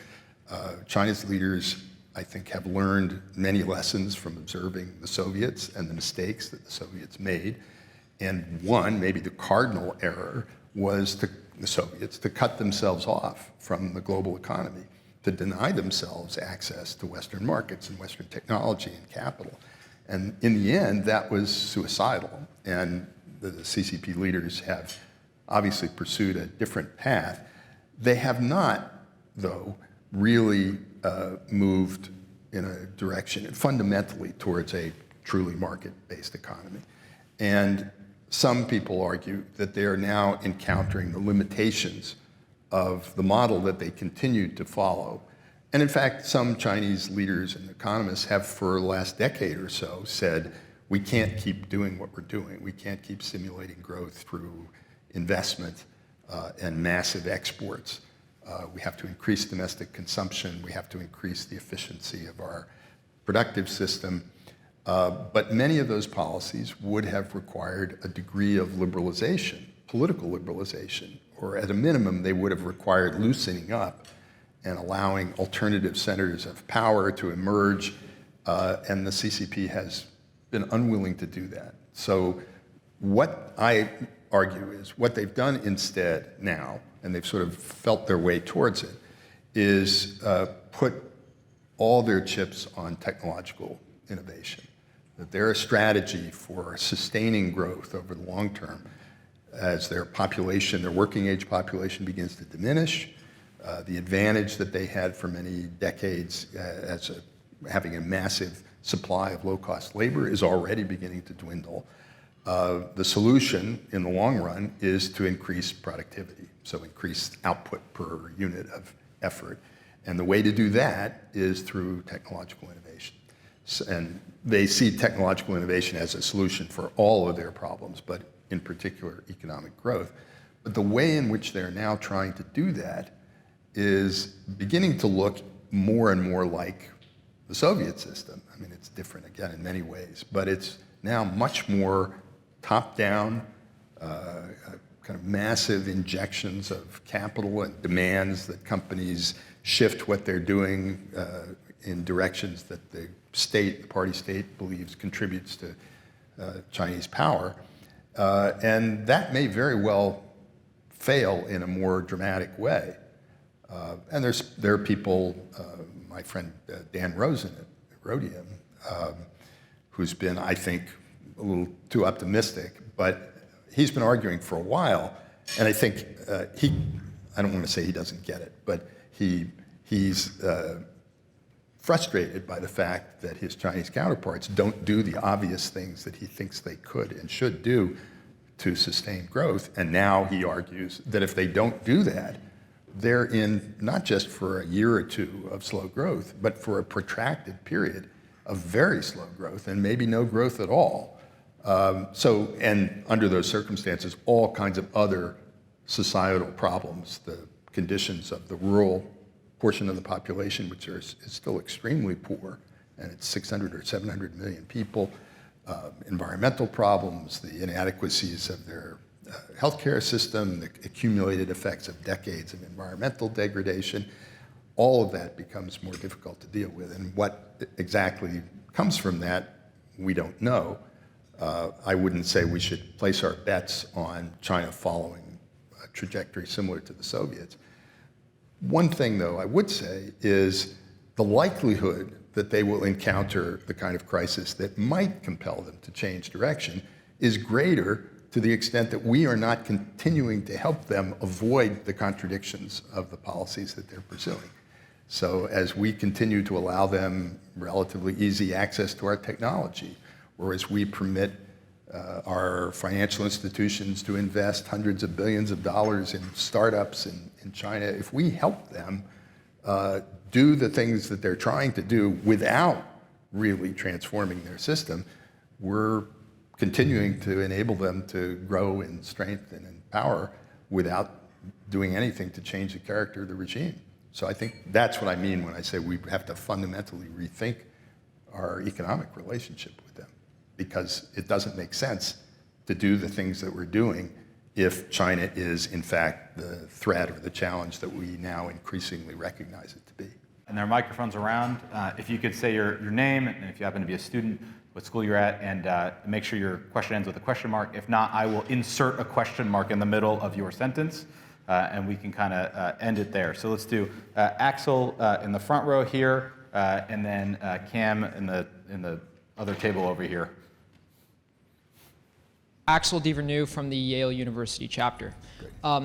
China's leaders, I think, have learned many lessons from observing the Soviets and the mistakes that the Soviets made. And one, maybe the cardinal error, was the Soviets to cut themselves off from the global economy, to deny themselves access to Western markets and Western technology and capital. And in the end, that was suicidal. And the CCP leaders have obviously pursued a different path. They have not, though, really moved in a direction fundamentally towards a truly market-based economy. And some people argue that they are now encountering the limitations of the model that they continued to follow. And in fact, some Chinese leaders and economists have for the last decade or so said, we can't keep doing what we're doing. We can't keep stimulating growth through investment and massive exports. We have to increase domestic consumption. We have to increase the efficiency of our productive system. But many of those policies would have required a degree of liberalization, political liberalization, or at a minimum, they would have required loosening up and allowing alternative centers of power to emerge, and the CCP has been unwilling to do that. So what I argue is what they've done instead now, and they've sort of felt their way towards it, is put all their chips on technological innovation. That they're a strategy for sustaining growth over the long term as their population, their working age population begins to diminish. The advantage that they had for many decades having a massive supply of low-cost labor is already beginning to dwindle. The solution in the long run is to increase productivity, so increase output per unit of effort. And the way to do that is through technological innovation. And they see technological innovation as a solution for all of their problems, but in particular economic growth. But the way in which they're now trying to do that is beginning to look more and more like the Soviet system. I mean, it's different again in many ways, but it's now much more top-down, kind of massive injections of capital and demands that companies shift what they're doing in directions that the state, the party state, believes contributes to Chinese power. And that may very well fail in a more dramatic way. And there are people, my friend Dan Rosen at Rhodium, who's been, I think, a little too optimistic, but he's been arguing for a while, and I think I don't want to say he doesn't get it, but he's frustrated by the fact that his Chinese counterparts don't do the obvious things that he thinks they could and should do to sustain growth. And now he argues that if they don't do that, they're in not just for a year or two of slow growth, but for a protracted period of very slow growth and maybe no growth at all. And under those circumstances, all kinds of other societal problems, the conditions of the rural portion of the population, which is still extremely poor, and it's 600 or 700 million people, environmental problems, the inadequacies of their healthcare system, the accumulated effects of decades of environmental degradation, all of that becomes more difficult to deal with. And what exactly comes from that, we don't know. I wouldn't say we should place our bets on China following a trajectory similar to the Soviets. One thing, though, I would say is the likelihood that they will encounter the kind of crisis that might compel them to change direction is greater to the extent that we are not continuing to help them avoid the contradictions of the policies that they're pursuing. So as we continue to allow them relatively easy access to our technology, or as we permit our financial institutions to invest hundreds of billions of dollars in startups in China, if we help them do the things that they're trying to do without really transforming their system, we're continuing to enable them to grow in strength and in power without doing anything to change the character of the regime. So I think that's what I mean when I say we have to fundamentally rethink our economic relationship with them, because it doesn't make sense to do the things that we're doing if China is, in fact, the threat or the challenge that we now increasingly recognize it to be. And there are microphones around. If you could say your name, and if you happen to be a student, what school you're at, and make sure your question ends with a question mark. If not, I will insert a question mark in the middle of your sentence, and we can kind of end it there. So let's do Axel in the front row here, and then Cam in the other table over here. Axel Devernew from the Yale University chapter.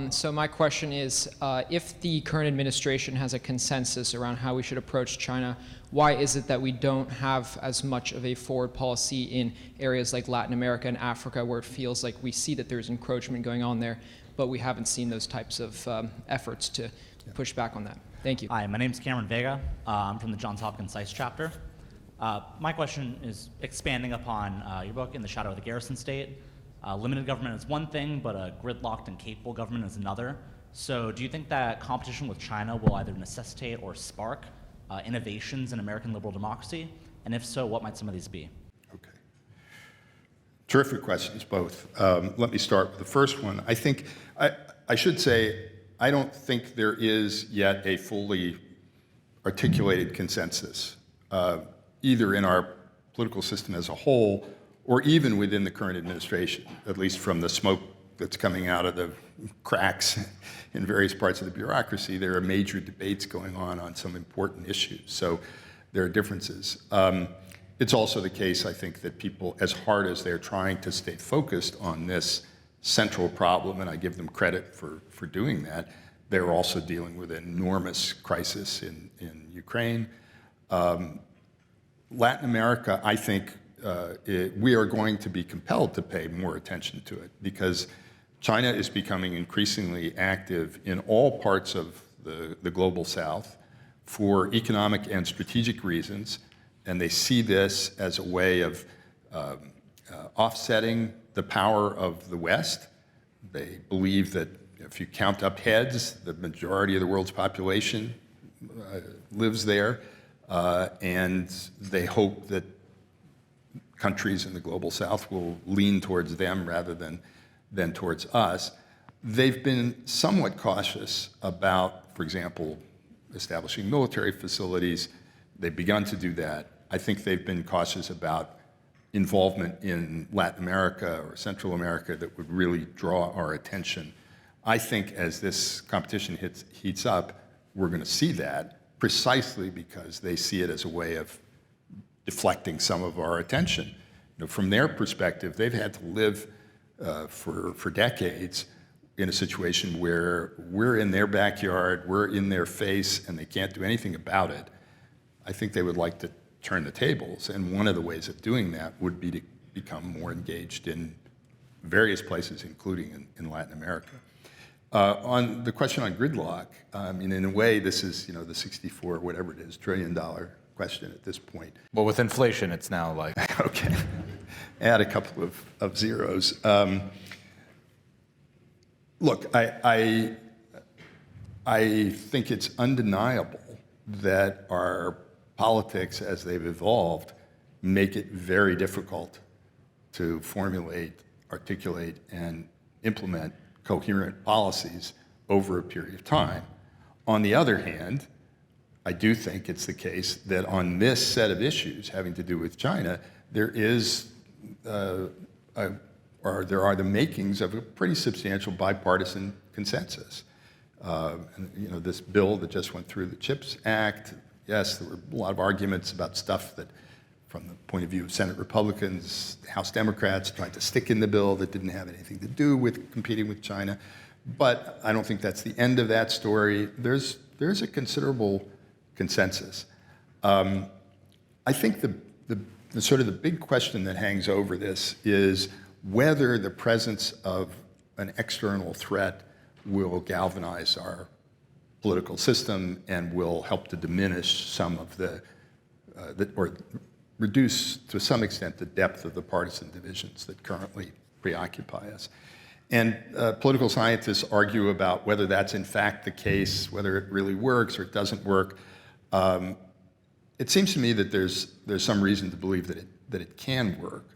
So my question is, if the current administration has a consensus around how we should approach China, why is it that we don't have as much of a forward policy in areas like Latin America and Africa, where it feels like we see that there's encroachment going on there, but we haven't seen those types of efforts to push back on that? Thank you. Hi, my name is Cameron Vega. I'm from the Johns Hopkins SAIS chapter. My question is expanding upon your book, In the Shadow of the Garrison State. Limited government is one thing, but a gridlocked and capable government is another. So do you think that competition with China will either necessitate or spark innovations in American liberal democracy? And if so, what might some of these be? Okay. Terrific questions, both. Let me start with the first one. I think, I should say, I don't think there is yet a fully articulated consensus, either in our political system as a whole, or even within the current administration, at least from the smoke that's coming out of the cracks in various parts of the bureaucracy. There are major debates going on some important issues. So there are differences. It's also the case, I think, that people, as hard as they're trying to stay focused on this central problem, and I give them credit for doing that, they're also dealing with an enormous crisis in Ukraine. Latin America, I think, we are going to be compelled to pay more attention to it, because China is becoming increasingly active in all parts of the global South for economic and strategic reasons, and they see this as a way of offsetting the power of the West. They believe that if you count up heads, the majority of the world's population lives there, and they hope that countries in the global South will lean towards them rather than towards us. They've been somewhat cautious about, for example, establishing military facilities. They've begun to do that. I think they've been cautious about involvement in Latin America or Central America that would really draw our attention. I think as this competition heats up, we're going to see that, precisely because they see it as a way of deflecting some of our attention. You know, from their perspective, they've had to live for decades in a situation where we're in their backyard, we're in their face, and they can't do anything about it. I think they would like to turn the tables, and one of the ways of doing that would be to become more engaged in various places, including in Latin America. On the question on gridlock, I mean, in a way, this is, you know, the 64, whatever it is, $1 trillion question at this point. Well, with inflation, it's now like... Okay. Add a couple of zeros. Look, I think it's undeniable that our politics, as they've evolved, make it very difficult to formulate, articulate, and implement coherent policies over a period of time. On the other hand, I do think it's the case that on this set of issues having to do with China, there are the makings of a pretty substantial bipartisan consensus. And, you know, this bill that just went through, the CHIPS Act, yes, there were a lot of arguments about stuff that, from the point of view of Senate Republicans, House Democrats tried to stick in the bill that didn't have anything to do with competing with China. But I don't think that's the end of that story. There's a considerable consensus. I think the sort of the big question that hangs over this is, whether the presence of an external threat will galvanize our political system and will help to diminish some of or reduce to some extent the depth of the partisan divisions that currently preoccupy us. And political scientists argue about whether that's in fact the case, whether it really works or it doesn't work. It seems to me that there's some reason to believe that it can work,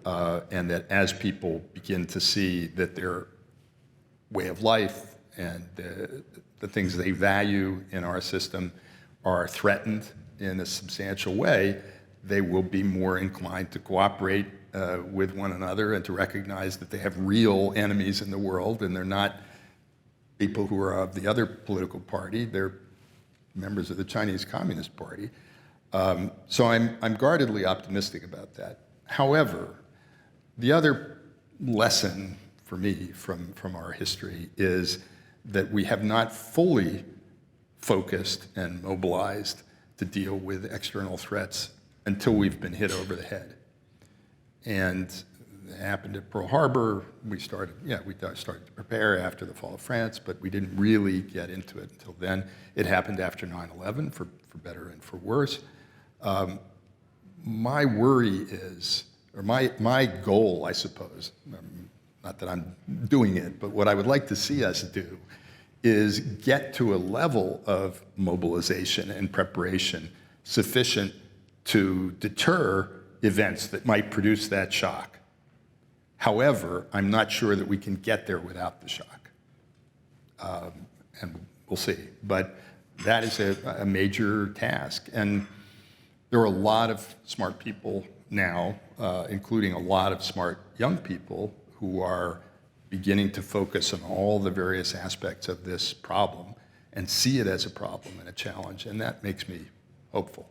and that as people begin to see that their way of life and the things they value in our system are threatened in a substantial way, they will be more inclined to cooperate with one another and to recognize that they have real enemies in the world, and they're not people who are of the other political party, they're members of the Chinese Communist Party. So I'm guardedly optimistic about that. However, the other lesson for me from our history is that we have not fully focused and mobilized to deal with external threats until we've been hit over the head. And it happened at Pearl Harbor. We started to prepare after the fall of France, but we didn't really get into it until then. It happened after 9/11, for better and for worse. My worry is, or my goal, I suppose, not that I'm doing it, but what I would like to see us do is get to a level of mobilization and preparation sufficient to deter events that might produce that shock. However, I'm not sure that we can get there without the shock. And we'll see. But that is a major task. And there are a lot of smart people now, including a lot of smart young people who are beginning to focus on all the various aspects of this problem and see it as a problem and a challenge. And that makes me hopeful.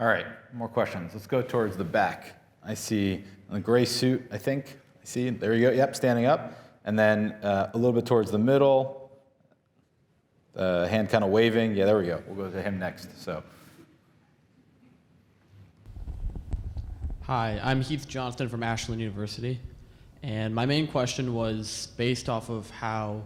All right, more questions. Let's go towards the back. I see a gray suit, I think. I see, there you go, yep, standing up. And then a little bit towards the middle, hand kind of waving. Yeah, there we go. We'll go to him next, so. Hi, I'm Heath Johnston from Ashland University. And my main question was based off of how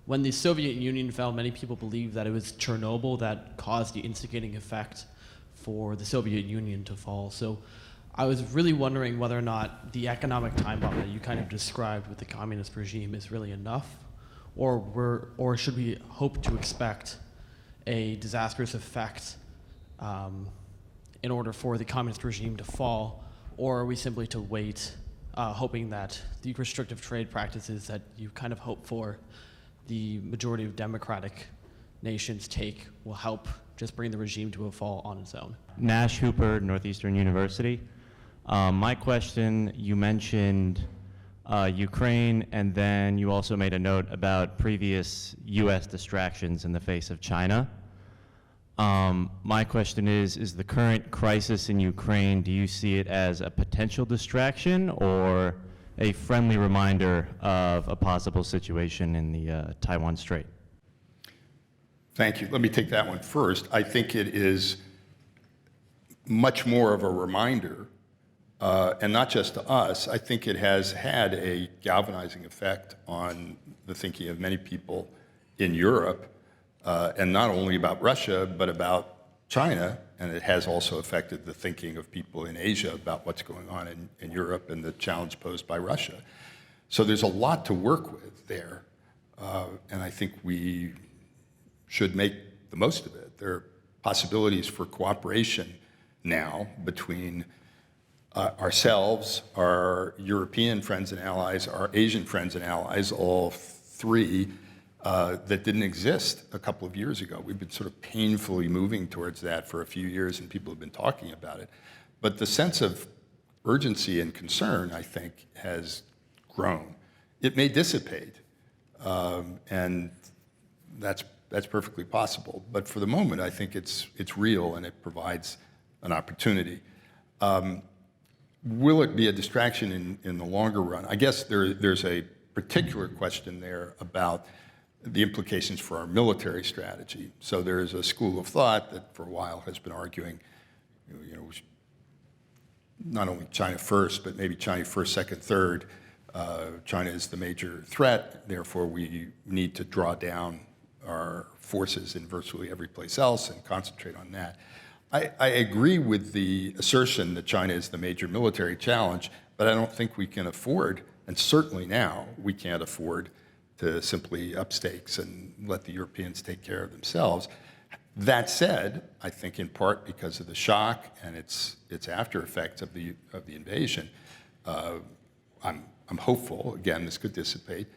when the Soviet Union fell, many people believed that it was Chernobyl that caused the instigating effect for the Soviet Union to fall. So I was really wondering whether or not the economic time bomb that you kind of described with the communist regime is really enough, or should we hope to expect a disastrous effect in order for the communist regime to fall, or are we simply to wait, hoping that the restrictive trade practices that you kind of hope for the majority of democratic nations take will help just bring the regime to a fall on its own? Nash Hooper, Northeastern University. My question, you mentioned Ukraine, and then you also made a note about previous U.S. distractions in the face of China. My question is the current crisis in Ukraine, do you see it as a potential distraction or a friendly reminder of a possible situation in the Taiwan Strait? Thank you. Let me take that one first. I think it is much more of a reminder, and not just to us. I think it has had a galvanizing effect on the thinking of many people in Europe, and not only about Russia, but about China, and it has also affected the thinking of people in Asia about what's going on in Europe and the challenge posed by Russia. So there's a lot to work with there, and I think we should make the most of it. There are possibilities for cooperation now between ourselves, our European friends and allies, our Asian friends and allies, all three, that didn't exist a couple of years ago. We've been sort of painfully moving towards that for a few years, and people have been talking about it. But the sense of urgency and concern, I think, has grown. It may dissipate, and that's perfectly possible. But for the moment, I think it's real, and it provides an opportunity. Will it be a distraction in the longer run? I guess there's a particular question there about the implications for our military strategy. So there's a school of thought that for a while has been arguing, not only China first, but maybe China first, second, third. China is the major threat, therefore we need to draw down our forces in virtually every place else and concentrate on that. I agree with the assertion that China is the major military challenge, but I don't think we can afford, and certainly now, we can't afford to simply up stakes and let the Europeans take care of themselves. That said, I think in part because of the shock and its after effects of the invasion, I'm hopeful, again, this could dissipate.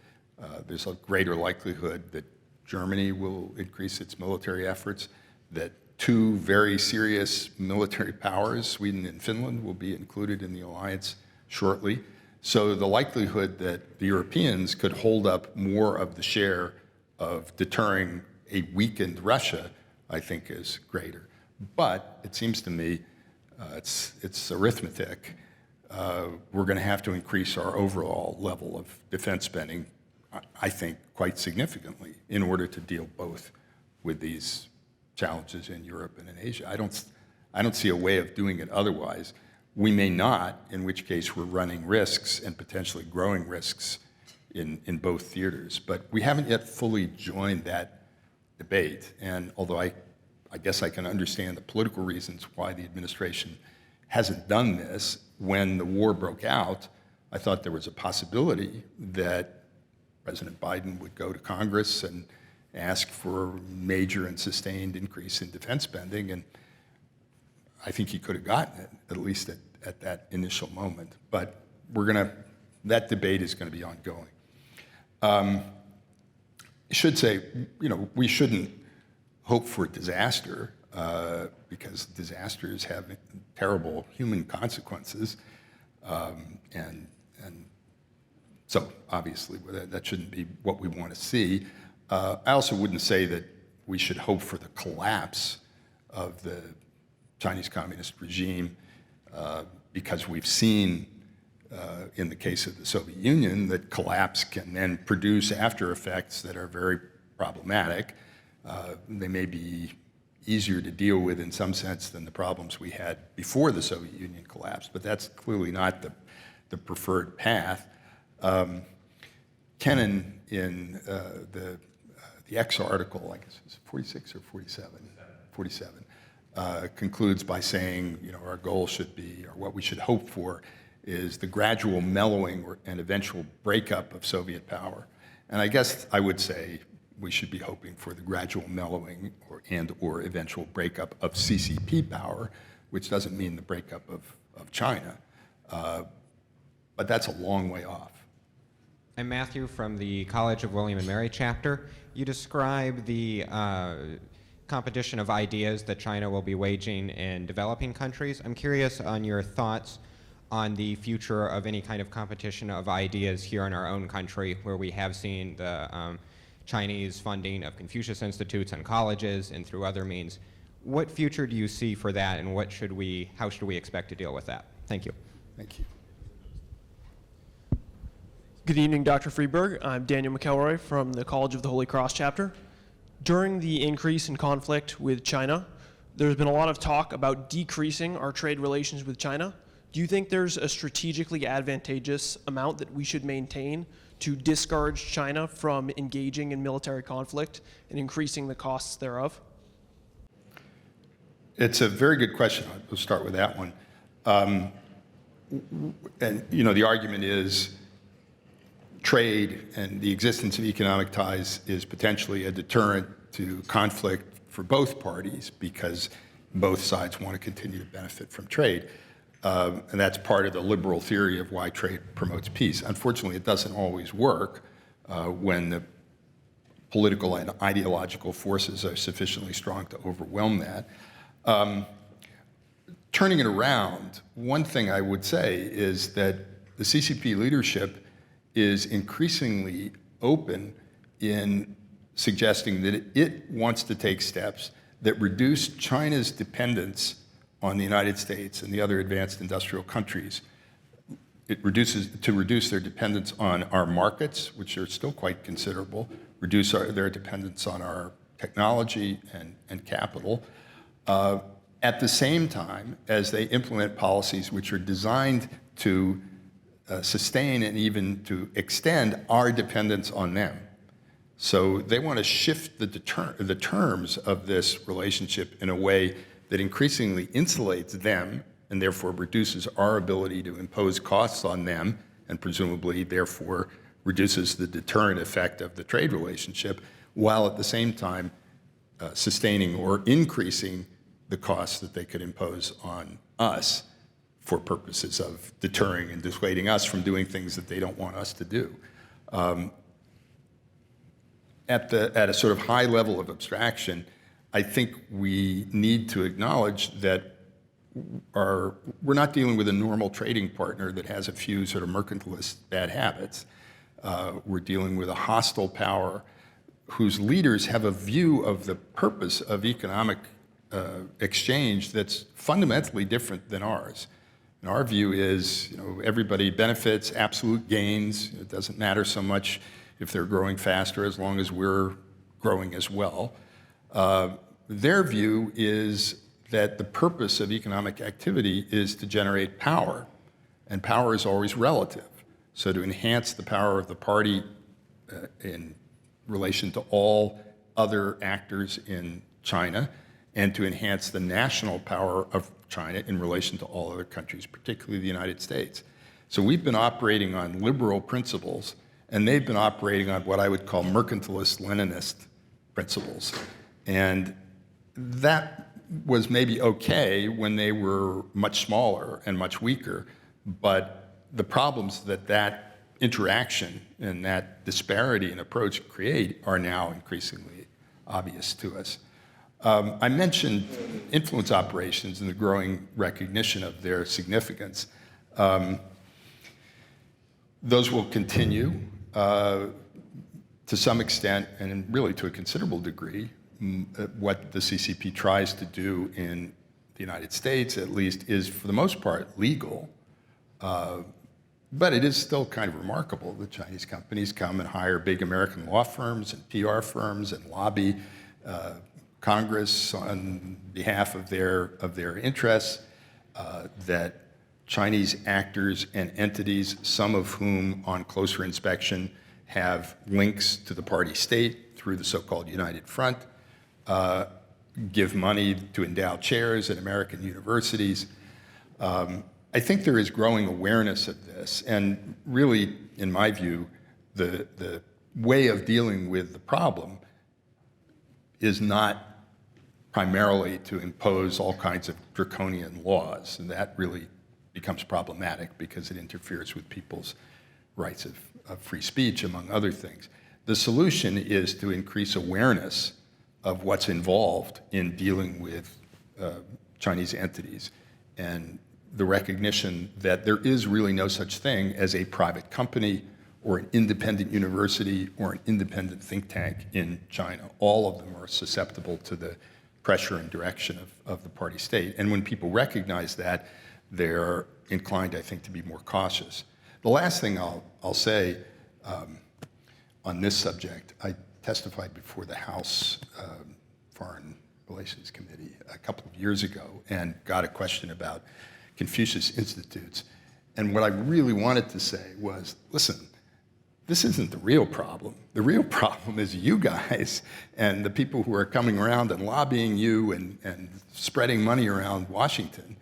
There's a greater likelihood that Germany will increase its military efforts, that two very serious military powers, Sweden and Finland, will be included in the alliance shortly. So the likelihood that the Europeans could hold up more of the share of deterring a weakened Russia, I think, is greater. But it seems to me, it's arithmetic. We're going to have to increase our overall level of defense spending, I think, quite significantly in order to deal both with these challenges in Europe and in Asia. I don't see a way of doing it otherwise. We may not, in which case we're running risks and potentially growing risks in both theaters. But we haven't yet fully joined that debate. And although I guess I can understand the political reasons why the administration hasn't done this, when the war broke out, I thought there was a possibility that President Biden would go to Congress and ask for a major and sustained increase in defense spending, and I think he could have gotten it, at least at that initial moment. But that debate is going to be ongoing. I should say, we shouldn't hope for disaster, because disasters have terrible human consequences, and so obviously that shouldn't be what we want to see. I also wouldn't say that we should hope for the collapse of the Chinese Communist regime, because we've seen in the case of the Soviet Union that collapse can then produce after effects that are very problematic. They may be easier to deal with in some sense than the problems we had before the Soviet Union collapsed, but that's clearly not the preferred path. Kennan, in the X article, I guess it's 46 or 47? 47, concludes by saying, our goal should be, or what we should hope for, is the gradual mellowing and eventual breakup of Soviet power. And I guess I would say we should be hoping for the gradual mellowing or eventual breakup of CCP power, which doesn't mean the breakup of China. But that's a long way off. I'm Matthew from the College of William and Mary chapter. You describe the competition of ideas that China will be waging in developing countries. I'm curious on your thoughts on the future of any kind of competition of ideas here in our own country, where we have seen the Chinese funding of Confucius Institutes and colleges and through other means. What future do you see for that, and how should we expect to deal with that? Thank you. Thank you. Good evening, Dr. Friedberg. I'm Daniel McElroy from the College of the Holy Cross chapter. During the increase in conflict with China, there's been a lot of talk about decreasing our trade relations with China. Do you think there's a strategically advantageous amount that we should maintain to discourage China from engaging in military conflict and increasing the costs thereof? It's a very good question. I'll start with that one. And the argument is trade and the existence of economic ties is potentially a deterrent to conflict for both parties, because both sides want to continue to benefit from trade. And that's part of the liberal theory of why trade promotes peace. Unfortunately, it doesn't always work when the political and ideological forces are sufficiently strong to overwhelm that. Turning it around, one thing I would say is that the CCP leadership is increasingly open in suggesting that it wants to take steps that reduce China's dependence on the United States and the other advanced industrial countries. It reduce their dependence on our markets, which are still quite considerable, reduce their dependence on our technology and capital, at the same time as they implement policies which are designed to sustain and even to extend our dependence on them. So they want to shift the terms of this relationship in a way that increasingly insulates them and therefore reduces our ability to impose costs on them and presumably therefore reduces the deterrent effect of the trade relationship, while at the same time sustaining or increasing the costs that they could impose on us for purposes of deterring and dissuading us from doing things that they don't want us to do. At a sort of high level of abstraction, I think we need to acknowledge that we're not dealing with a normal trading partner that has a few sort of mercantilist bad habits. We're dealing with a hostile power whose leaders have a view of the purpose of economic exchange that's fundamentally different than ours. And our view is, everybody benefits, absolute gains. It doesn't matter so much if they're growing faster as long as we're growing as well. Their view is that the purpose of economic activity is to generate power, and power is always relative. So to enhance the power of the party in relation to all other actors in China, and to enhance the national power of China in relation to all other countries, particularly the United States. So we've been operating on liberal principles, and they've been operating on what I would call mercantilist Leninist principles. And that was maybe okay when they were much smaller and much weaker, but the problems that interaction and that disparity in approach create are now increasingly obvious to us. I mentioned influence operations and the growing recognition of their significance. Those will continue to some extent, and really to a considerable degree. What the CCP tries to do in the United States, at least, is for the most part legal. But it is still kind of remarkable that Chinese companies come and hire big American law firms and PR firms and lobby Congress on behalf of their interests, that Chinese actors and entities, some of whom on closer inspection have links to the party state through the so-called United Front, give money to endow chairs at American universities. I think there is growing awareness of this, and really, in my view, the way of dealing with the problem is not primarily to impose all kinds of draconian laws, and that really becomes problematic because it interferes with people's rights of free speech, among other things. The solution is to increase awareness of what's involved in dealing with Chinese entities, and the recognition that there is really no such thing as a private company or an independent university or an independent think tank in China. All of them are susceptible to the pressure and direction of the party state. And when people recognize that, they're inclined, I think, to be more cautious. The last thing I'll say on this subject, I testified before the House Foreign Relations Committee a couple of years ago and got a question about Confucius Institutes. And what I really wanted to say was, listen, this isn't the real problem. The real problem is you guys and the people who are coming around and lobbying you and spreading money around Washington.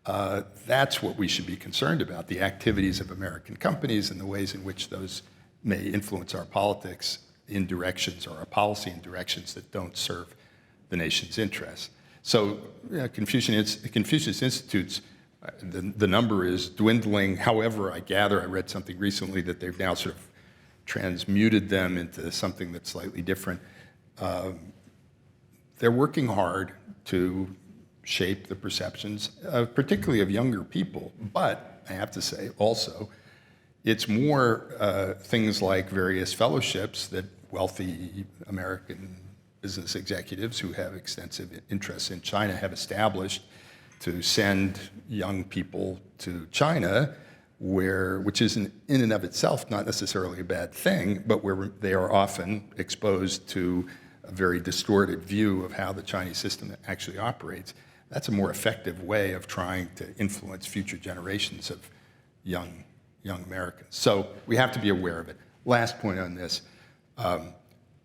That's what we should be concerned about, the activities of American companies and the ways in which those may influence our politics in directions or our policy in directions that don't serve the nation's interests. So Confucius Institutes, the number is dwindling. However, I gather, I read something recently that they've now sort of transmuted them into something that's slightly different. They're working hard to shape the perceptions, particularly of younger people. But I have to say also, it's more things like various fellowships that wealthy American business executives who have extensive interests in China have established to send young people to China, which is in and of itself not necessarily a bad thing, but where they are often exposed to a very distorted view of how the Chinese system actually operates. that's a more effective way of trying to influence future generations of young Americans. So we have to be aware of it. Last point on this.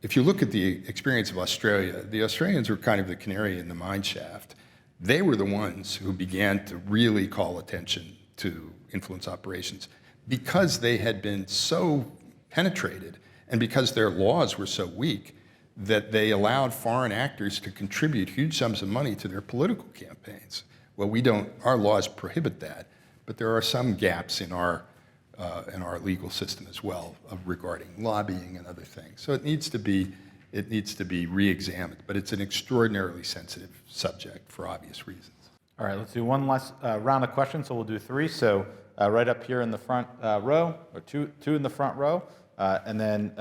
If you look at the experience of Australia, the Australians were kind of the canary in the mine shaft. They were the ones who began to really call attention to influence operations because they had been so penetrated and because their laws were so weak that they allowed foreign actors to contribute huge sums of money to their political campaigns. Well, our laws prohibit that, but there are some gaps in our legal system as well regarding lobbying and other things. So it needs to be re-examined, but it's an extraordinarily sensitive subject for obvious reasons. All right, let's do one last round of questions. So we'll do three. So right up here in the front row, or two in the front row, and then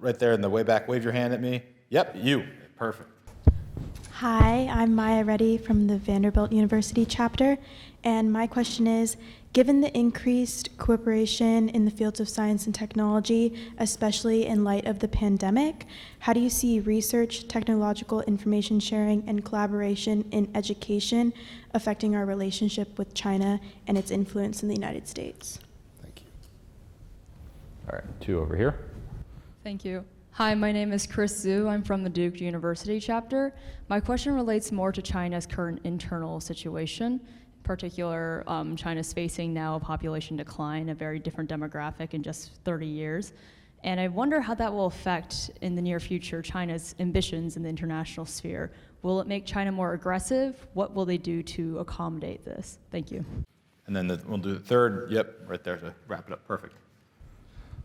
right there in the way back, wave your hand at me. Yep, you. Perfect. Hi, I'm Maya Reddy from the Vanderbilt University chapter, and my question is, given the increased cooperation in the fields of science and technology, especially in light of the pandemic, how do you see research, technological information sharing, and collaboration in education affecting our relationship with China and its influence in the United States? Thank you. All right, two over here. Thank you. Hi, my name is Chris Zhu. I'm from the Duke University chapter. My question relates more to China's current internal situation. In particular, China's facing now a population decline, a very different demographic in just 30 years. And I wonder how that will affect, in the near future, China's ambitions in the international sphere. Will it make China more aggressive? What will they do to accommodate this? Thank you. And then we'll do the third. Yep, right there to wrap it up. Perfect.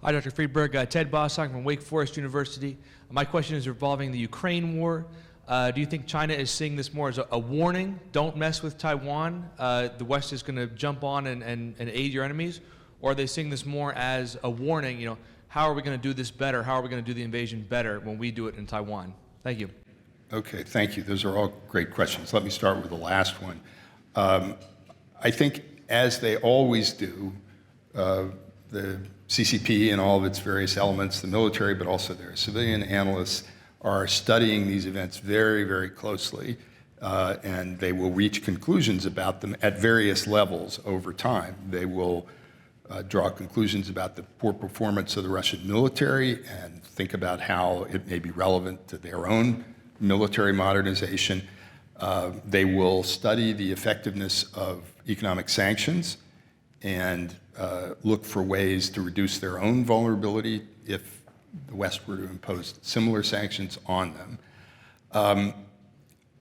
Hi, Dr. Friedberg. Ted Bossack from Wake Forest University. My question is revolving the Ukraine war. Do you think China is seeing this more as a warning? Don't mess with Taiwan. The West is going to jump on and aid your enemies. Or are they seeing this more as a warning? How are we going to do this better? How are we going to do the invasion better when we do it in Taiwan? Thank you. Okay, thank you. Those are all great questions. Let me start with the last one. I think, as they always do, the CCP and all of its various elements, the military, but also their civilian analysts, are studying these events very, very closely, and they will reach conclusions about them at various levels over time. They will draw conclusions about the poor performance of the Russian military and think about how it may be relevant to their own military modernization. They will study the effectiveness of economic sanctions and look for ways to reduce their own vulnerability if the West were to impose similar sanctions on them.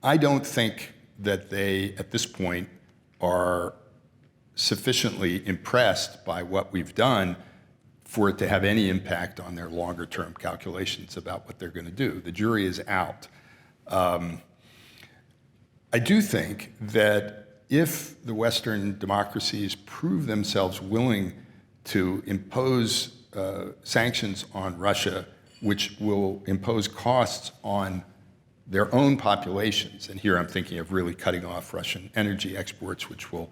I don't think that they, at this point, are sufficiently impressed by what we've done for it to have any impact on their longer-term calculations about what they're going to do. The jury is out. I do think that if the Western democracies prove themselves willing to impose sanctions on Russia, which will impose costs on their own populations, and here I'm thinking of really cutting off Russian energy exports, which will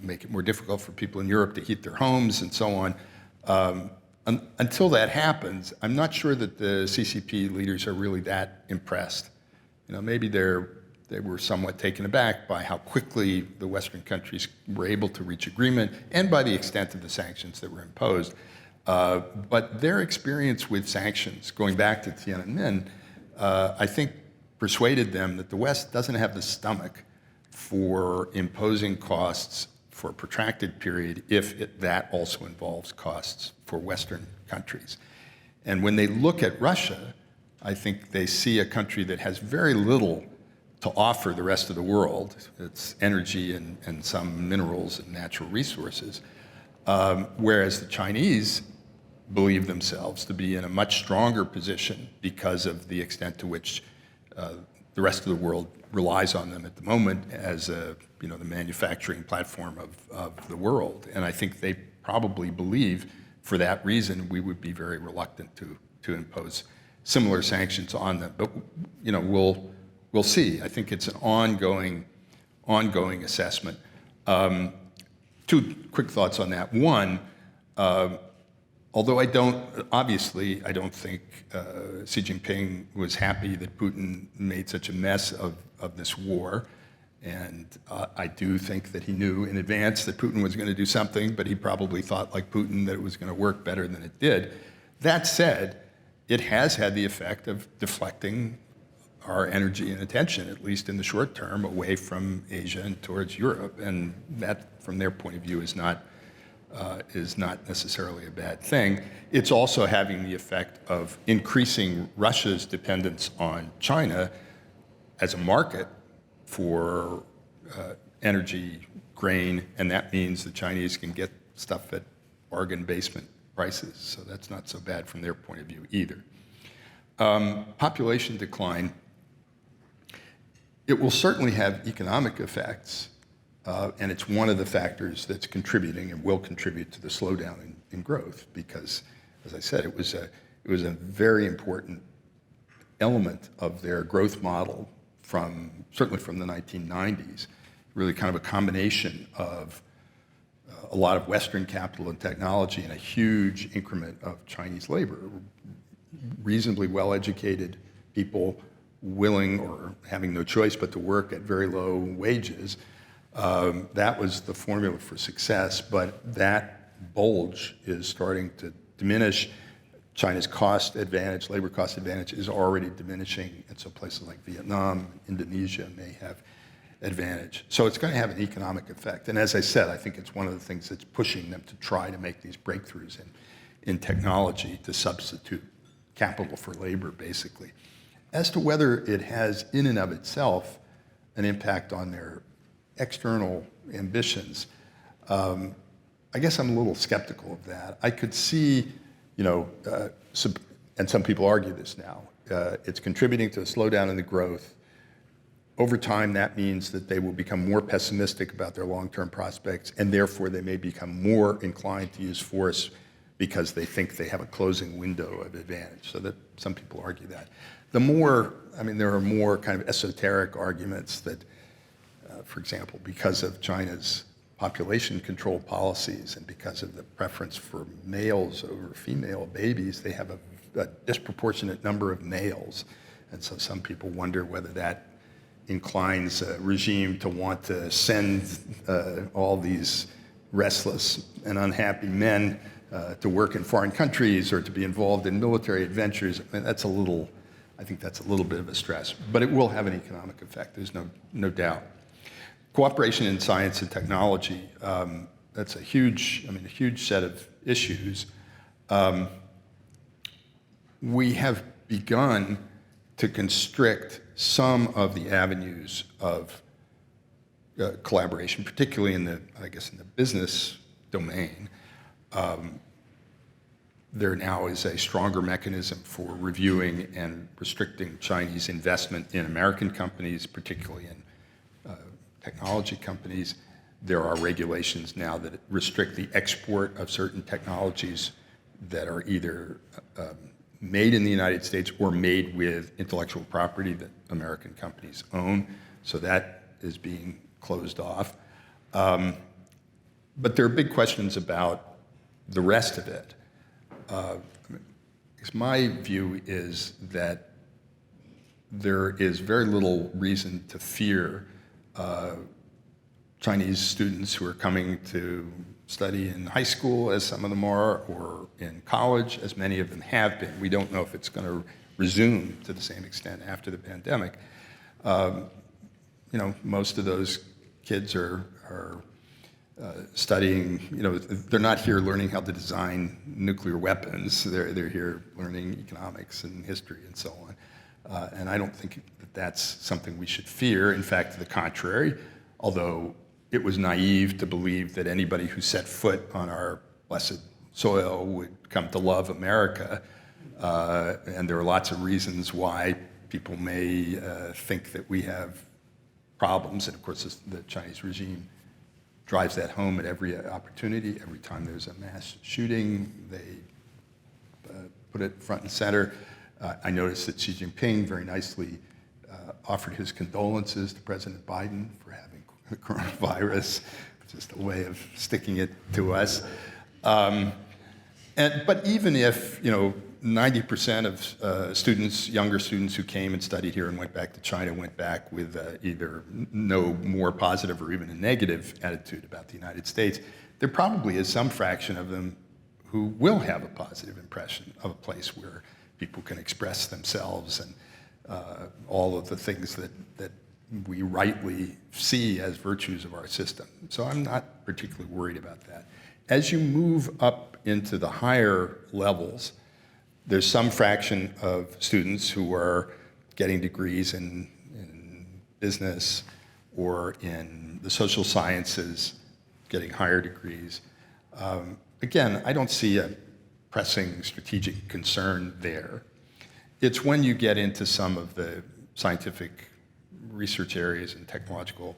make it more difficult for people in Europe to heat their homes and so on. Until that happens, I'm not sure that the CCP leaders are really that impressed. Maybe they were somewhat taken aback by how quickly the Western countries were able to reach agreement and by the extent of the sanctions that were imposed. But their experience with sanctions, going back to Tiananmen, I think persuaded them that the West doesn't have the stomach for imposing costs for a protracted period if that also involves costs for Western countries. And when they look at Russia, I think they see a country that has very little to offer the rest of the world. It's energy and some minerals and natural resources, whereas the Chinese believe themselves to be in a much stronger position because of the extent to which the rest of the world relies on them at the moment as the manufacturing platform of the world. And I think they probably believe, for that reason, we would be very reluctant to impose similar sanctions on them. But we'll see. I think it's an ongoing assessment. Two quick thoughts on that. One, although I don't think Xi Jinping was happy that Putin made such a mess of of this war. And I do think that he knew in advance that Putin was going to do something, but he probably thought, like Putin, that it was going to work better than it did. That said, it has had the effect of deflecting our energy and attention, at least in the short term, away from Asia and towards Europe. And that, from their point of view, is not necessarily a bad thing. It's also having the effect of increasing Russia's dependence on China as a market for energy, grain, and that means the Chinese can get stuff at bargain basement prices. So that's not so bad from their point of view either. Population decline, it will certainly have economic effects, and it's one of the factors that's contributing and will contribute to the slowdown in growth because, as I said, it was a very important element of their growth model certainly from the 1990s, really kind of a combination of a lot of Western capital and technology and a huge increment of Chinese labor, reasonably well-educated people willing or having no choice but to work at very low wages. That was the formula for success, but that bulge is starting to diminish. China's cost advantage, labor cost advantage, is already diminishing, and so places like Vietnam, Indonesia may have advantage. So it's going to have an economic effect. And as I said, I think it's one of the things that's pushing them to try to make these breakthroughs in technology to substitute capital for labor, basically. As to whether it has, in and of itself, an impact on their external ambitions, I guess I'm a little skeptical of that. I could see, and some people argue this now, it's contributing to a slowdown in the growth. Over time, that means that they will become more pessimistic about their long-term prospects, and therefore they may become more inclined to use force because they think they have a closing window of advantage. So that some people argue that. There are more kind of esoteric arguments that, for example, because of China's population control policies and because of the preference for males over female babies, they have a disproportionate number of males. And so some people wonder whether that inclines a regime to want to send all these restless and unhappy men to work in foreign countries or to be involved in military adventures. I think that's a little bit of a stress, but it will have an economic effect, there's no doubt. Cooperation in science and technology, that's a huge set of issues. We have begun to constrict some of the avenues of collaboration, particularly in the business domain. There now is a stronger mechanism for reviewing and restricting Chinese investment in American companies, particularly in technology companies. There are regulations now that restrict the export of certain technologies that are either made in the United States or made with intellectual property that American companies own. So that is being closed off. But there are big questions about the rest of it. My view is that there is very little reason to fear Chinese students who are coming to study in high school, as some of them are, or in college, as many of them have been. We don't know if it's going to resume to the same extent after the pandemic. Most of those kids are studying, they're not here learning how to design nuclear weapons. They're here learning economics and history and so on. And I don't think that that's something we should fear. In fact, to the contrary, although it was naive to believe that anybody who set foot on our blessed soil would come to love America. And there are lots of reasons why people may think that we have problems. And of course, the Chinese regime drives that home at every opportunity. Every time there's a mass shooting, they put it front and center. I noticed that Xi Jinping very nicely offered his condolences to President Biden for having the coronavirus, just a way of sticking it to us. But even if 90% of students, younger students who came and studied here and went back to China went back with either no more positive or even a negative attitude about the United States. There probably is some fraction of them who will have a positive impression of a place where people can express themselves and all of the things that we rightly see as virtues of our system. So I'm not particularly worried about that. As you move up into the higher levels, there's some fraction of students who are getting degrees in business or in the social sciences, getting higher degrees. Again, I don't see a pressing strategic concern there. It's when you get into some of the scientific research areas and technological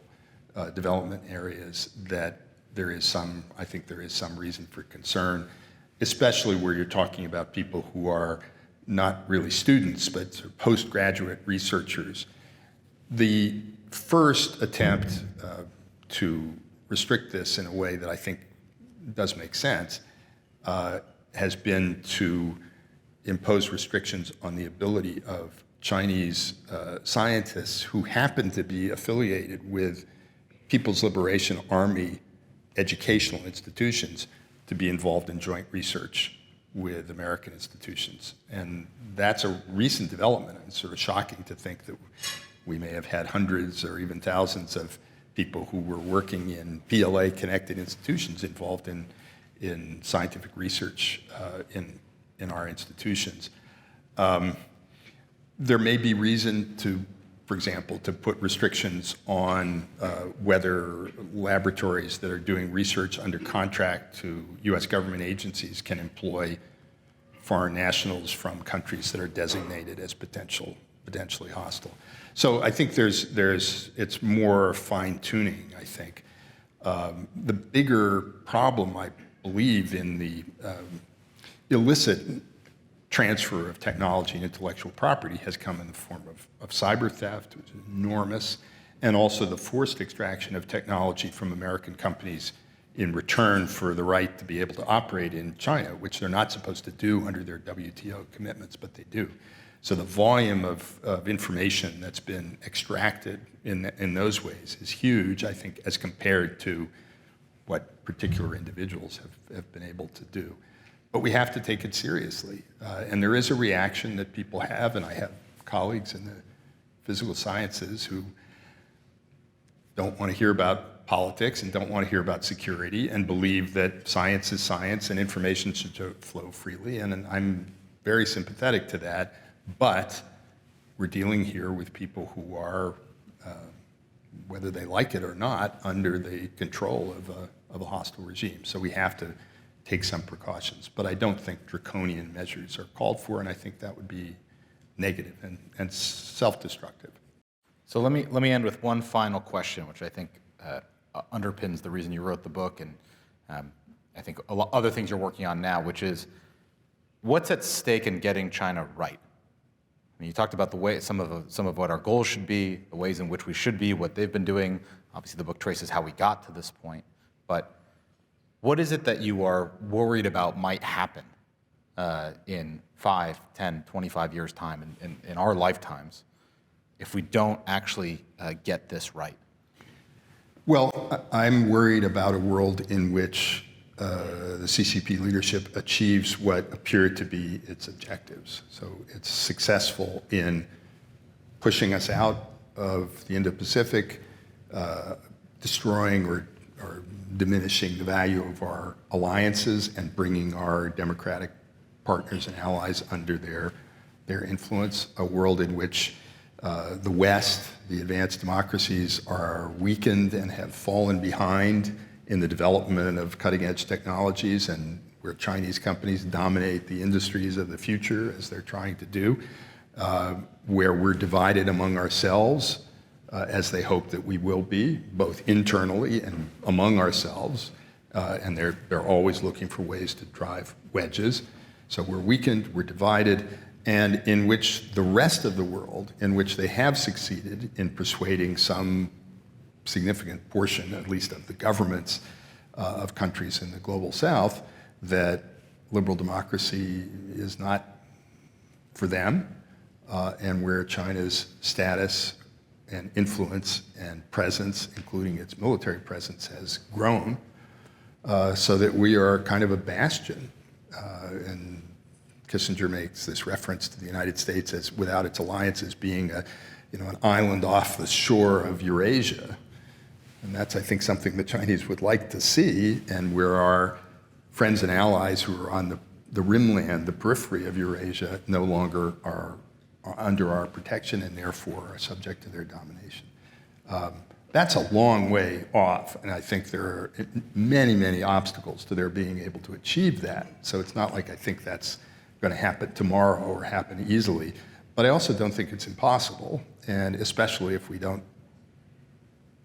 development areas that I think there is some reason for concern, especially where you're talking about people who are not really students, but sort of postgraduate researchers. The first attempt to restrict this in a way that I think does make sense has been to impose restrictions on the ability of Chinese scientists who happen to be affiliated with People's Liberation Army educational institutions to be involved in joint research with American institutions. And that's a recent development. It's sort of shocking to think that we may have had hundreds or even thousands of people who were working in PLA-connected institutions involved in scientific research in our institutions. There may be reason to, for example, to put restrictions on whether laboratories that are doing research under contract to US government agencies can employ foreign nationals from countries that are designated as potentially hostile. So I think it's more fine-tuning, I think. The bigger problem, I believe, in the illicit transfer of technology and intellectual property has come in the form of cyber theft, which is enormous, and also the forced extraction of technology from American companies in return for the right to be able to operate in China, which they're not supposed to do under their WTO commitments, but they do. So the volume of information that's been extracted in those ways is huge, I think, as compared to what particular individuals have been able to do. But we have to take it seriously. And there is a reaction that people have, and I have colleagues in the physical sciences who don't want to hear about politics and don't want to hear about security and believe that science is science and information should flow freely. And I'm very sympathetic to that. But we're dealing here with people who are, whether they like it or not, under the control of a hostile regime. So we have to take some precautions. But I don't think draconian measures are called for, and I think that would be negative and self-destructive. So let me end with one final question, which I think underpins the reason you wrote the book, and I think a lot other things you're working on now, which is what's at stake in getting China right? I mean, you talked about the way some of what our goals should be, the ways in which we should be, what they've been doing. Obviously, the book traces how we got to this point. But what is it that you are worried about might happen in 5, 10, 25 years' time, in our lifetimes, if we don't actually get this right? Well, I'm worried about a world in which the CCP leadership achieves what appear to be its objectives. So it's successful in pushing us out of the Indo-Pacific, destroying or diminishing the value of our alliances and bringing our democratic partners and allies under their influence, a world in which the West, the advanced democracies, are weakened and have fallen behind in the development of cutting-edge technologies, and where Chinese companies dominate the industries of the future, as they're trying to do, where we're divided among ourselves, as they hope that we will be, both internally and among ourselves, and they're always looking for ways to drive wedges. So we're weakened, we're divided, and in which the rest of the world, in which they have succeeded in persuading some significant portion, at least of the governments of countries in the global south, that liberal democracy is not for them and where China's status and influence and presence, including its military presence, has grown, so that we are kind of a bastion. And Kissinger makes this reference to the United States as, without its alliances, being an island off the shore of Eurasia. And that's, I think, something the Chinese would like to see, and where our friends and allies who are on the rimland, the periphery of Eurasia, no longer are under our protection and therefore are subject to their domination. That's a long way off, and I think there are many, many obstacles to their being able to achieve that. So it's not like I think that's going to happen tomorrow or happen easily, but I also don't think it's impossible, and especially if we don't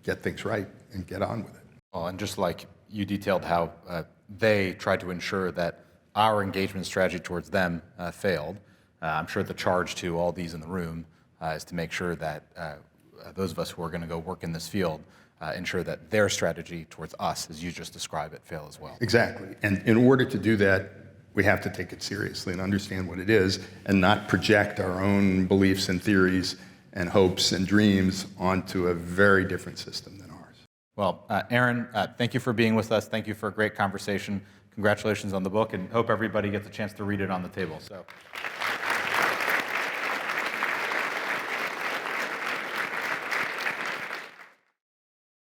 get things right and get on with it. Well, and just like you detailed how they tried to ensure that our engagement strategy towards them failed, I'm sure the charge to all these in the room is to make sure that those of us who are going to go work in this field ensure that their strategy towards us, as you just described it, fail as well. Exactly. And in order to do that, we have to take it seriously and understand what it is and not project our own beliefs and theories and hopes and dreams onto a very different system than ours. Well, Aaron, thank you for being with us. Thank you for a great conversation. Congratulations on the book, and hope everybody gets a chance to read it on the table. So.